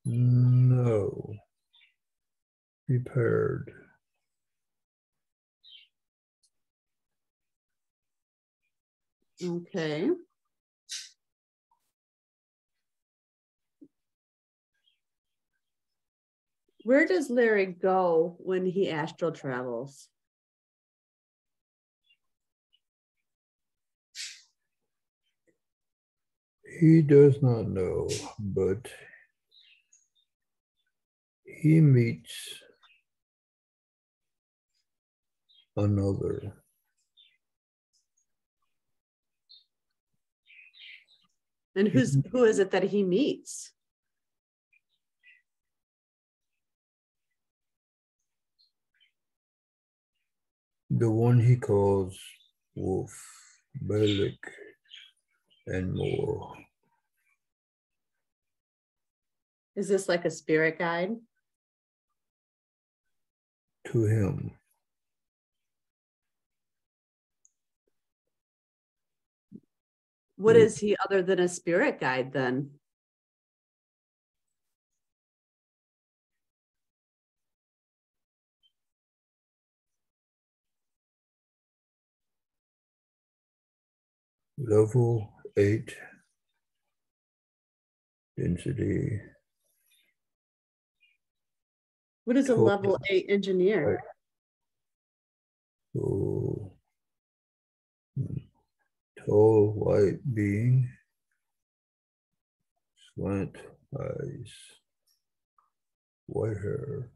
No. Prepared. Okay. Where does Larry go when he astral travels? He does not know, but he meets another. And who is it that he meets? The one he calls Wolf, Balak, and more. Is this like a spirit guide? To him. What is he other than a spirit guide then? Level 8 density. What is a level 8 engineer? So, tall white being, slant eyes, white hair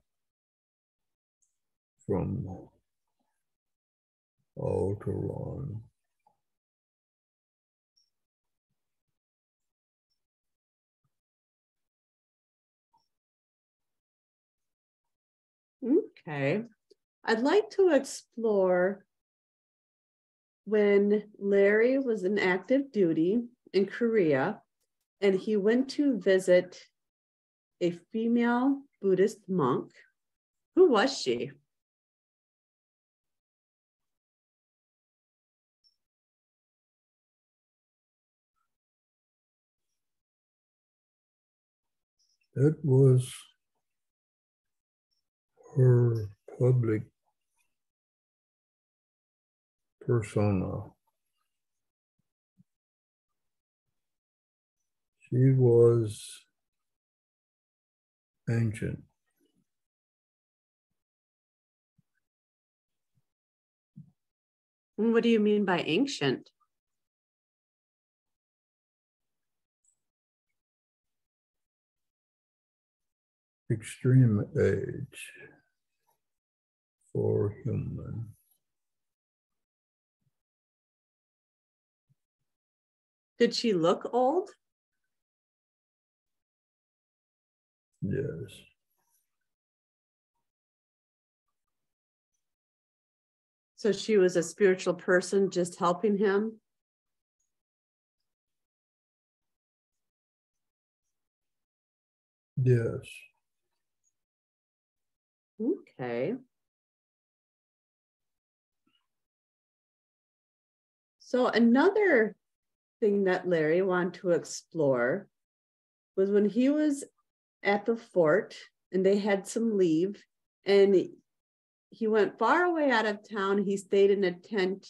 from Alteron. Okay. I'd like to explore when Larry was in active duty in Korea and he went to visit a female Buddhist monk. Who was she? That was her public persona. She was ancient. What do you mean by ancient? Extreme age for human. Did she look old? Yes. So she was a spiritual person just helping him? Yes. Okay. So another thing that Larry wanted to explore was when he was at the fort and they had some leave and he went far away out of town. He stayed in a tent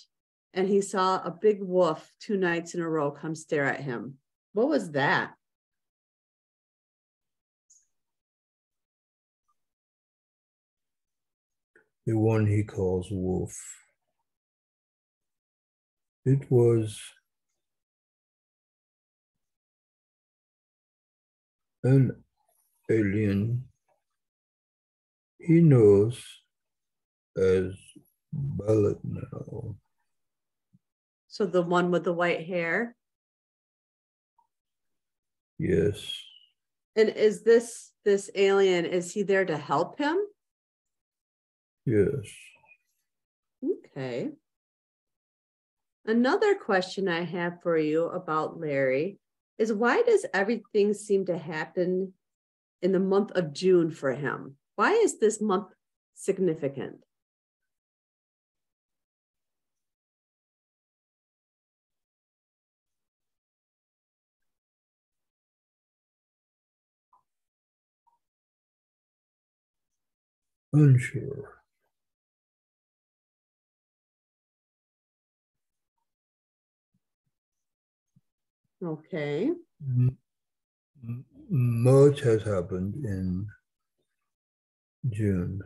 and he saw a big wolf 2 nights in a row come stare at him. What was that? The one he calls Wolf. It was an alien he knows as Ballet now. So the one with the white hair. Yes. And is this alien, is he there to help him? Yes. Okay. Another question I have for you about Larry is, why does everything seem to happen in the month of June for him? Why is this month significant? Unsure. Okay. Much has happened in June.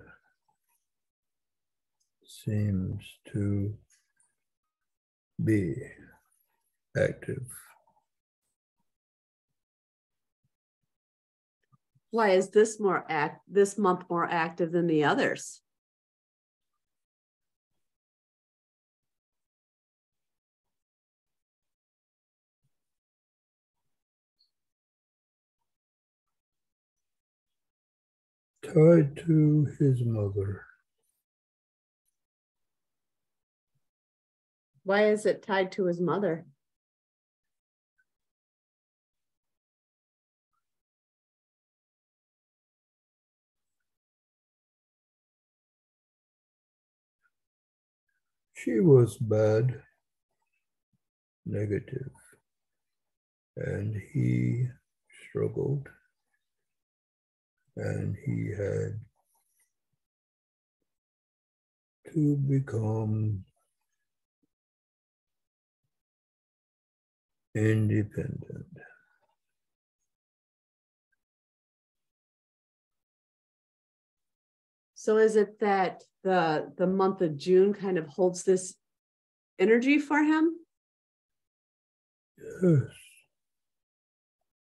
Seems to be active. Why is this month more active than the others? Tied to his mother. Why is it tied to his mother? She was bad, negative, and he struggled, and he had to become independent. So is it that the month of June kind of holds this energy for him? Yes.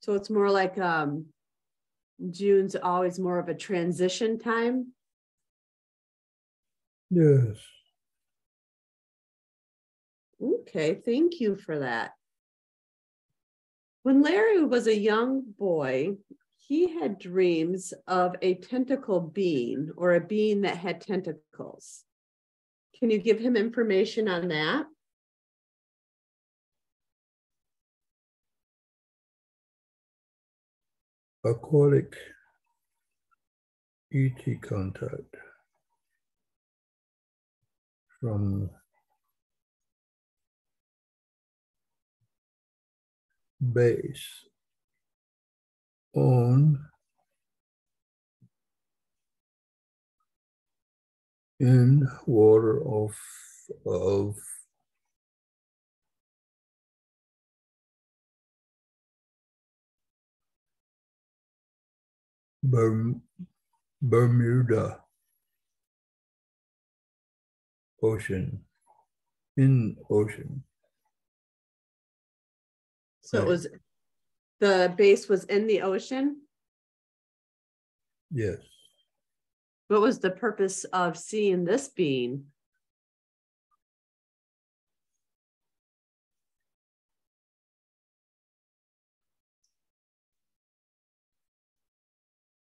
So it's more like June's always more of a transition time. Yes. Okay, thank you for that. When Larry was a young boy, he had dreams of a tentacle being, or a being that had tentacles. Can you give him information on that? Aquatic ET contact from base on in water of Bermuda Ocean, in ocean. So it was, the base was in the ocean. Yes. What was the purpose of seeing this being?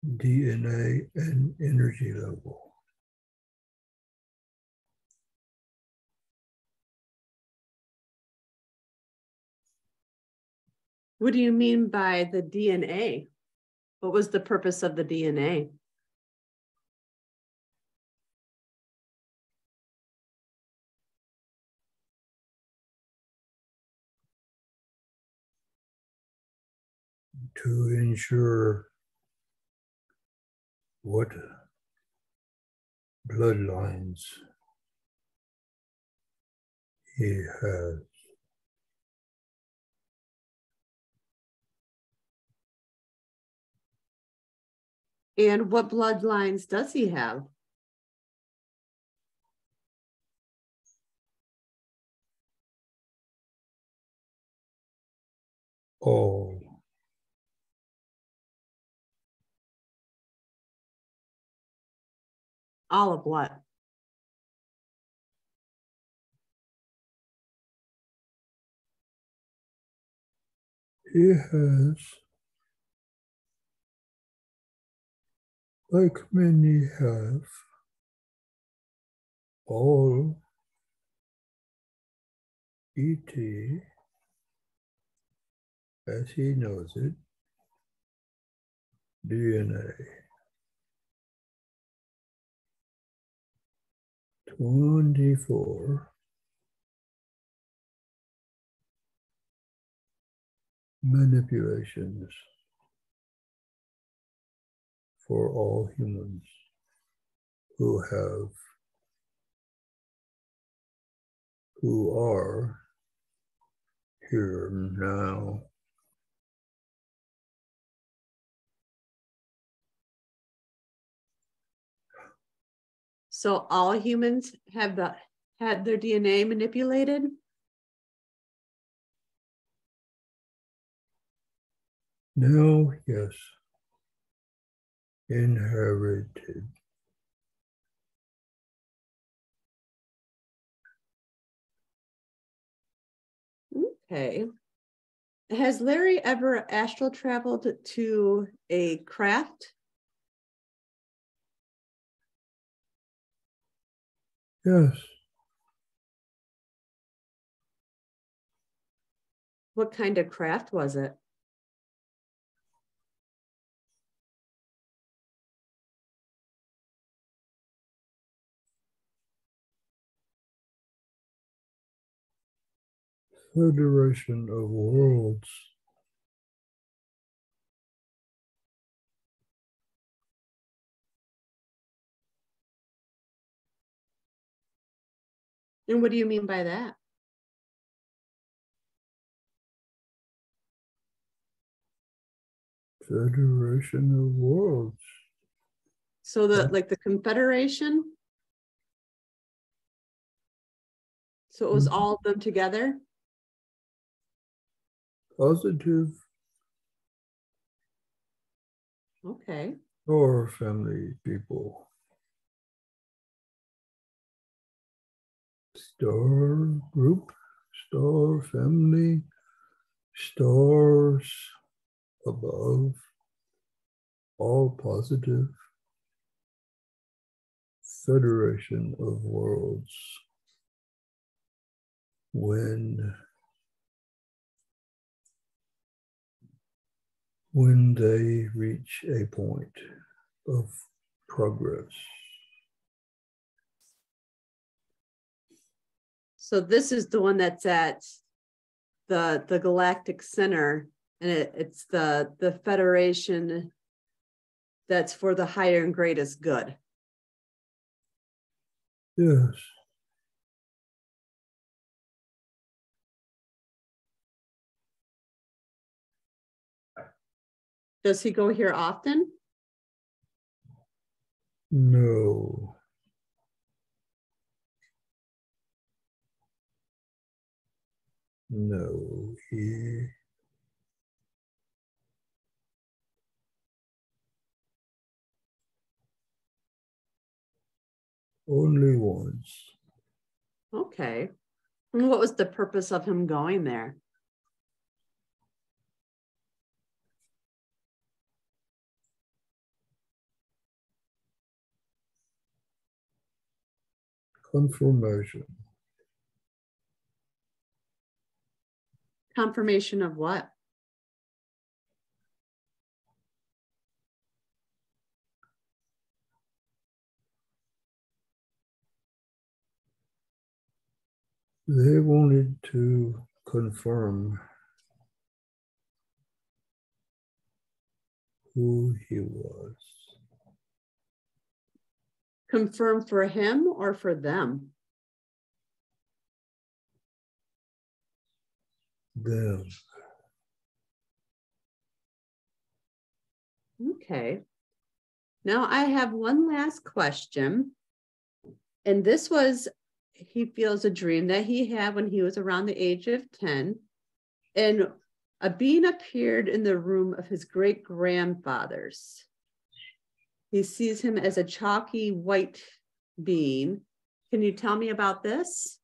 DNA and energy level. What do you mean by the DNA? What was the purpose of the DNA? To ensure what bloodlines he has. And what bloodlines does he have? All. All of what? He has, like many have, all ET, as he knows it, DNA. 24 manipulations for all humans who are here now. So all humans have had their DNA manipulated? Now, yes, inherited. Okay. Has Larry ever astral traveled to a craft? Yes, What kind of craft was it? Federation of Worlds. And what do you mean by that? Federation of Worlds. So like the Confederation? So it was all of them together? Positive Okay. or family people. Star group, star family, stars above, all positive. Federation of Worlds. When they reach a point of progress. So this is the one that's at the galactic center, and it's the Federation that's for the higher and greatest good. Yes. Does he go here often? No. No, he only once. Okay. And what was the purpose of him going there? Confirmation. Confirmation of what? They wanted to confirm who he was. Confirm for him or for them? Them. Okay. Now I have one last question. And this was, he feels, a dream that he had when he was around the age of 10. And a being appeared in the room of his great-grandfather's. He sees him as a chalky white being. Can you tell me about this?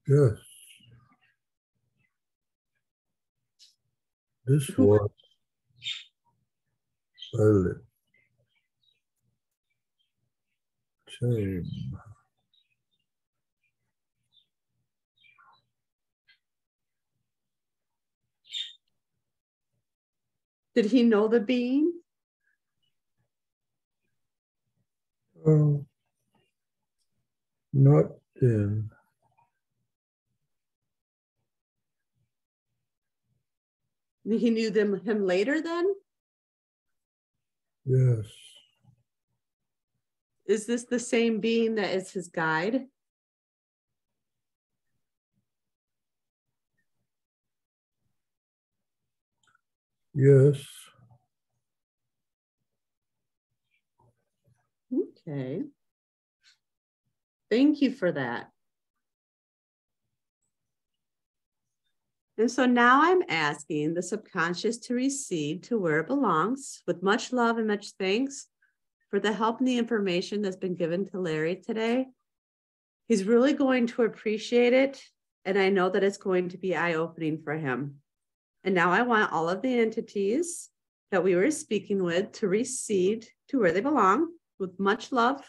Yes. This Who? was Violet Shame. Did he know the being? Not then. He knew him later then? Yes. Is this the same being that is his guide? Yes. Okay. Thank you for that. And so now I'm asking the subconscious to recede to where it belongs with much love and much thanks for the help and the information that's been given to Larry today. He's really going to appreciate it. And I know that it's going to be eye-opening for him. And now I want all of the entities that we were speaking with to recede to where they belong with much love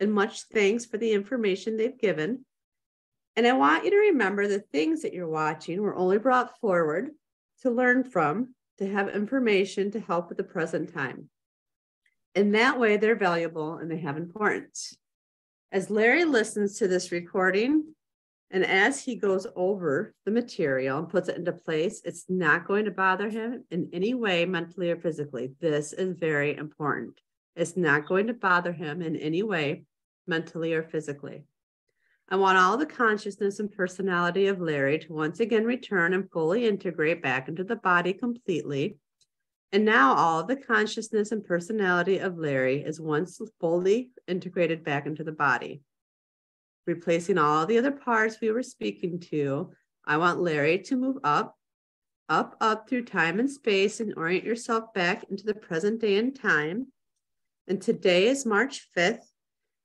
and much thanks for the information they've given. And I want you to remember the things that you're watching were only brought forward to learn from, to have information to help with the present time. And that way they're valuable and they have importance. As Larry listens to this recording, and as he goes over the material and puts it into place, it's not going to bother him in any way, mentally or physically. This is very important. It's not going to bother him in any way, mentally or physically. I want all the consciousness and personality of Larry to once again return and fully integrate back into the body completely. And now all the consciousness and personality of Larry is once fully integrated back into the body. Replacing all the other parts we were speaking to, I want Larry to move up through time and space and orient yourself back into the present day and time. And today is March 5th,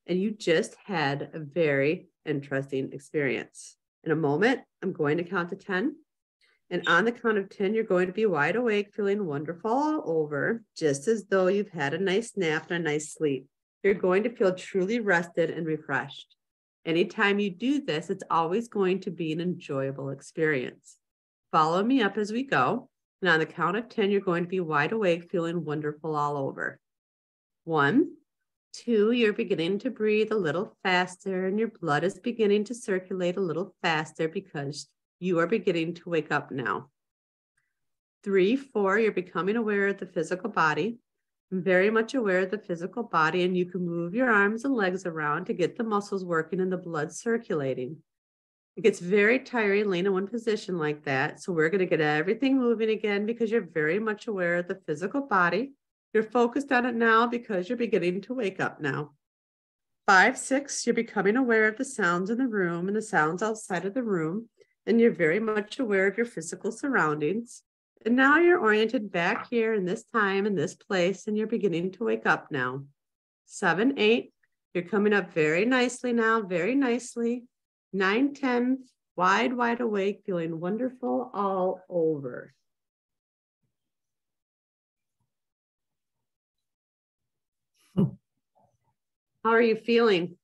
and you just had a very interesting experience. In a moment, I'm going to count to 10. And on the count of 10, you're going to be wide awake, feeling wonderful all over, just as though you've had a nice nap and a nice sleep. You're going to feel truly rested and refreshed. Anytime you do this, it's always going to be an enjoyable experience. Follow me up as we go. And on the count of 10, you're going to be wide awake, feeling wonderful all over. 1, 2, you're beginning to breathe a little faster and your blood is beginning to circulate a little faster because you are beginning to wake up now. 3, 4, you're becoming aware of the physical body. I'm very much aware of the physical body, and you can move your arms and legs around to get the muscles working and the blood circulating. It gets very tiring laying in one position like that. So we're going to get everything moving again because you're very much aware of the physical body. You're focused on it now because you're beginning to wake up now. 5, 6, you're becoming aware of the sounds in the room and the sounds outside of the room, and you're very much aware of your physical surroundings. And now you're oriented back here in this time, in this place, and you're beginning to wake up now. 7, 8, you're coming up very nicely now, very nicely. 9, 10, wide awake, feeling wonderful all over. How are you feeling?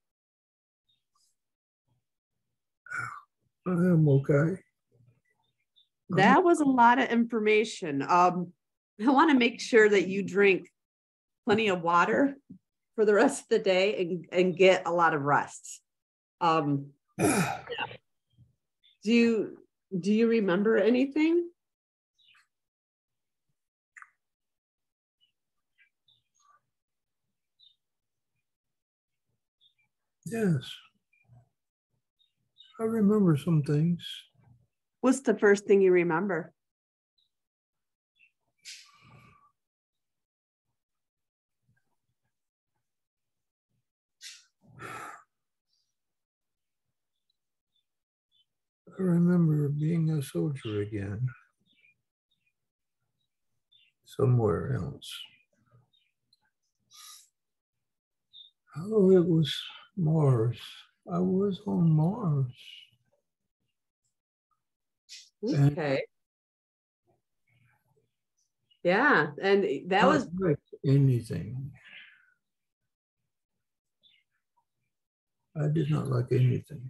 I am okay. That was a lot of information. I want to make sure that you drink plenty of water for the rest of the day and get a lot of rest. Do you remember anything? Yes. I remember some things. What's the first thing you remember? I remember being a soldier again. Somewhere else. Oh, it was Mars. I was on Mars. Okay. Yeah. And that Not was like anything. I did not like anything.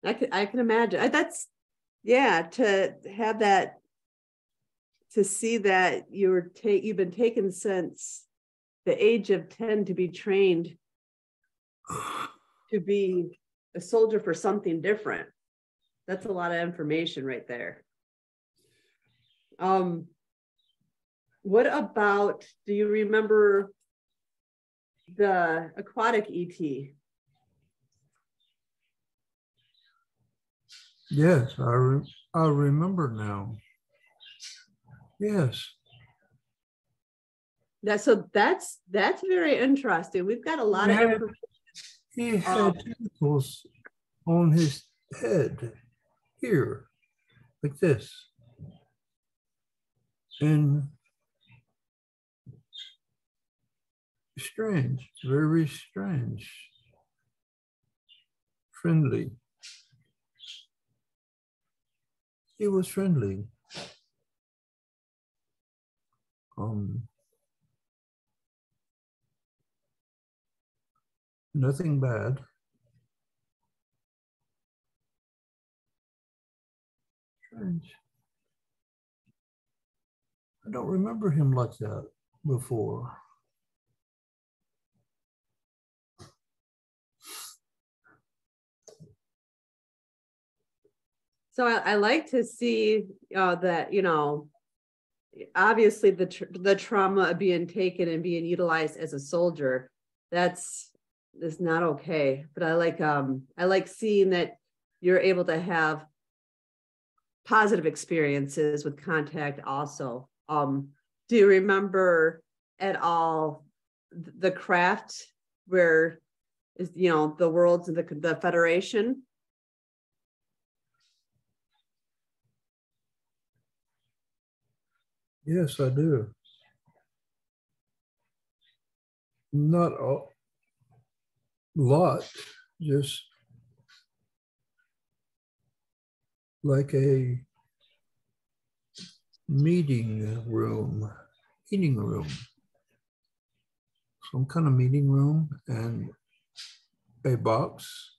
I can imagine. That's, yeah, to have that, to see that you've been taken since the age of 10 to be trained to be a soldier for something different. That's a lot of information right there. What about, do you remember the aquatic ET? Yes, I remember now. Yes. That's very interesting. We've got a lot of information. He had tentacles on his head here, like this. And strange, very strange. Friendly. He was friendly. Nothing bad. Strange. I don't remember him like that before. So I like to see that, you know, obviously the trauma of being taken and being utilized as a soldier, that's not okay. But I like seeing that you're able to have positive experiences with contact also. Do you remember at all the craft where is, you know, the worlds of the Federation? Yes, I do. Not a lot, just like a meeting room, eating room, some kind of meeting room, and a box.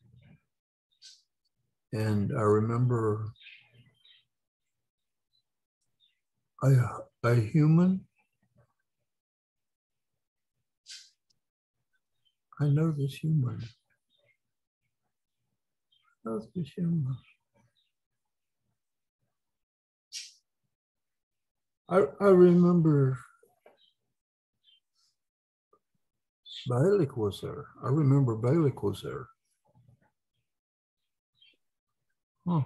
And I remember a human. I know this human. I know this human. I remember Balik was there. I remember Balik was there. Huh.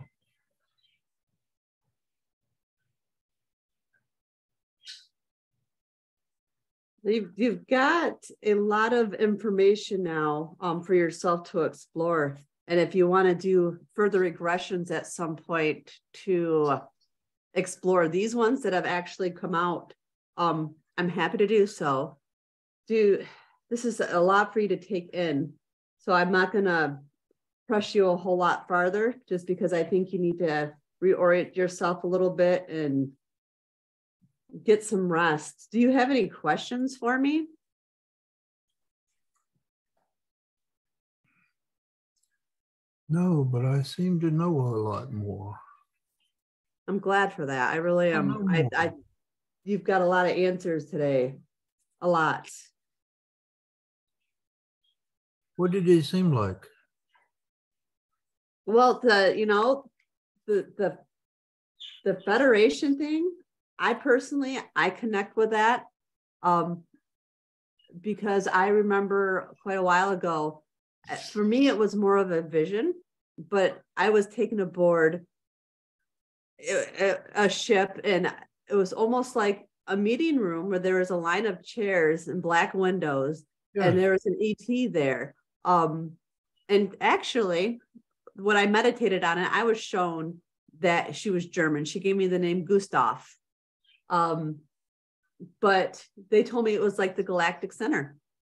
You've got a lot of information now for yourself to explore. And if you want to do further regressions at some point to explore these ones that have actually come out, I'm happy to do so. This is a lot for you to take in. So I'm not going to press you a whole lot farther, just because I think you need to reorient yourself a little bit and get some rest. Do you have any questions for me? No, but I seem to know a lot more. I'm glad for that. I really am. You've got a lot of answers today. A lot. What did he seem like? Well, the Federation thing, I personally connect with that because I remember quite a while ago, for me, it was more of a vision, but I was taken aboard a ship, and it was almost like a meeting room where there was a line of chairs and black windows, and there was an ET there. And actually, when I meditated on it, I was shown that she was German. She gave me the name Gustav. But they told me it was like the galactic center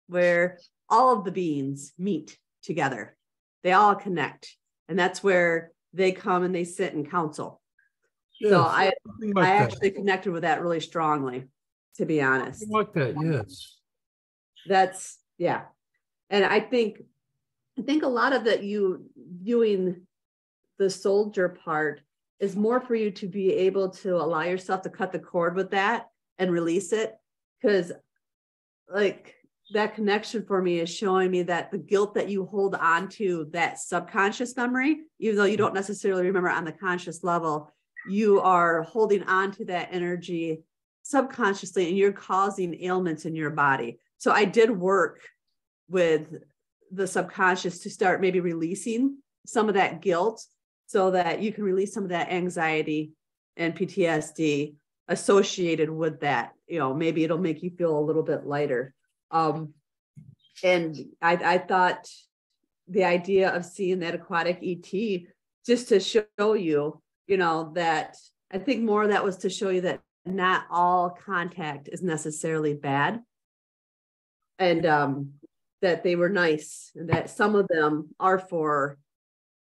where all of the beings meet together. They all connect. And that's where they come and they sit in council. So Yes, I like actually connected with that really strongly, to be honest. something like that, yes. That's, yeah. And I think a lot of that, you viewing the soldier part is more for you to be able to allow yourself to cut the cord with that and release it. Because like that connection for me is showing me that the guilt that you hold on to, that subconscious memory, even though you don't necessarily remember on the conscious level, you are holding on to that energy subconsciously and you're causing ailments in your body. So I did work with the subconscious to start maybe releasing some of that guilt so that you can release some of that anxiety and PTSD associated with that. You know, maybe it'll make you feel a little bit lighter. And I thought the idea of seeing that aquatic ET just to show you, you know, that I think more of that was to show you that not all contact is necessarily bad. And that they were nice and that some of them are for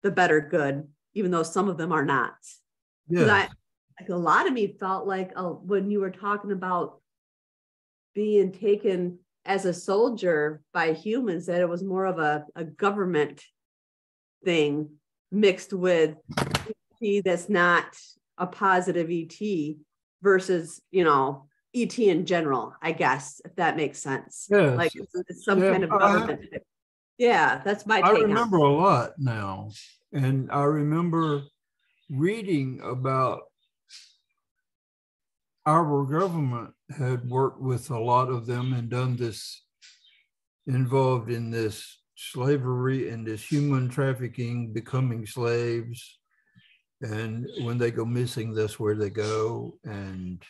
the better good, even though some of them are not. Yeah. Like a lot of me felt like when you were talking about being taken as a soldier by humans, that it was more of a government thing mixed with ET that's not a positive ET versus, you know, ET in general, I guess, if that makes sense. Yes. Like it's some kind of government. Yeah, that's my take. I remember a lot now. And I remember reading about our government had worked with a lot of them and done this, involved in this slavery and this human trafficking, becoming slaves. And when they go missing, that's where they go. And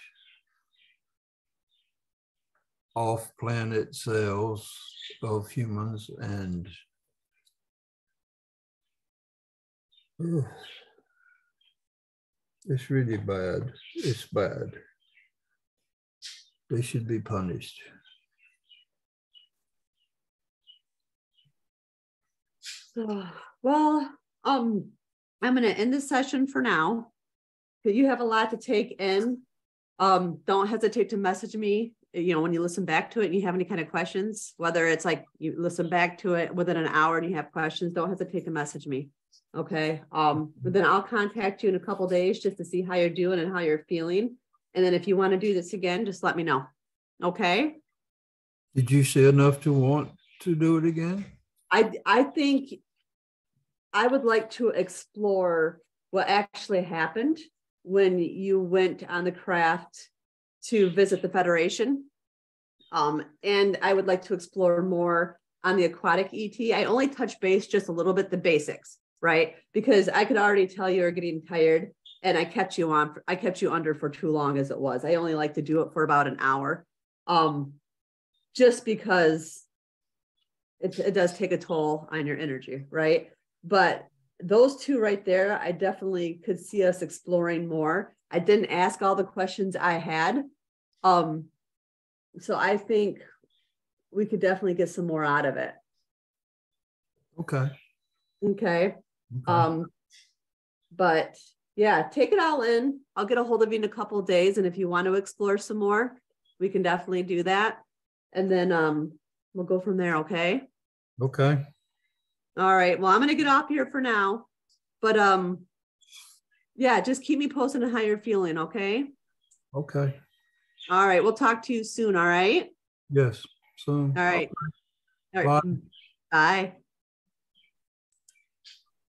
off-planet cells of humans, and it's really bad. It's bad. They should be punished. Well, I'm going to end this session for now. You have a lot to take in. Don't hesitate to message me, you know, when you listen back to it and you have any kind of questions, whether it's like you listen back to it within an hour and you have questions, don't hesitate to message me. Okay. But then I'll contact you in a couple of days just to see how you're doing and how you're feeling. And then if you want to do this again, just let me know. Okay. Did you say enough to want to do it again? I think I would like to explore what actually happened when you went on the craft to visit the Federation. And I would like to explore more on the aquatic ET. I only touched base just a little bit, the basics, right? Because I could already tell you were getting tired and I kept you under for too long as it was. I only like to do it for about an hour. Just because it does take a toll on your energy, right? But those two right there, I definitely could see us exploring more. I didn't ask all the questions I had. So I think we could definitely get some more out of it. Okay. But yeah, take it all in. I'll get a hold of you in a couple of days. And if you want to explore some more, we can definitely do that. And then we'll go from there. Okay. Okay. All right. Well, I'm going to get off here for now, but yeah, just keep me posted on how you're feeling. Okay. Okay. All right. We'll talk to you soon. All right. Yes. Soon. All right. Okay. All right. Bye. Bye.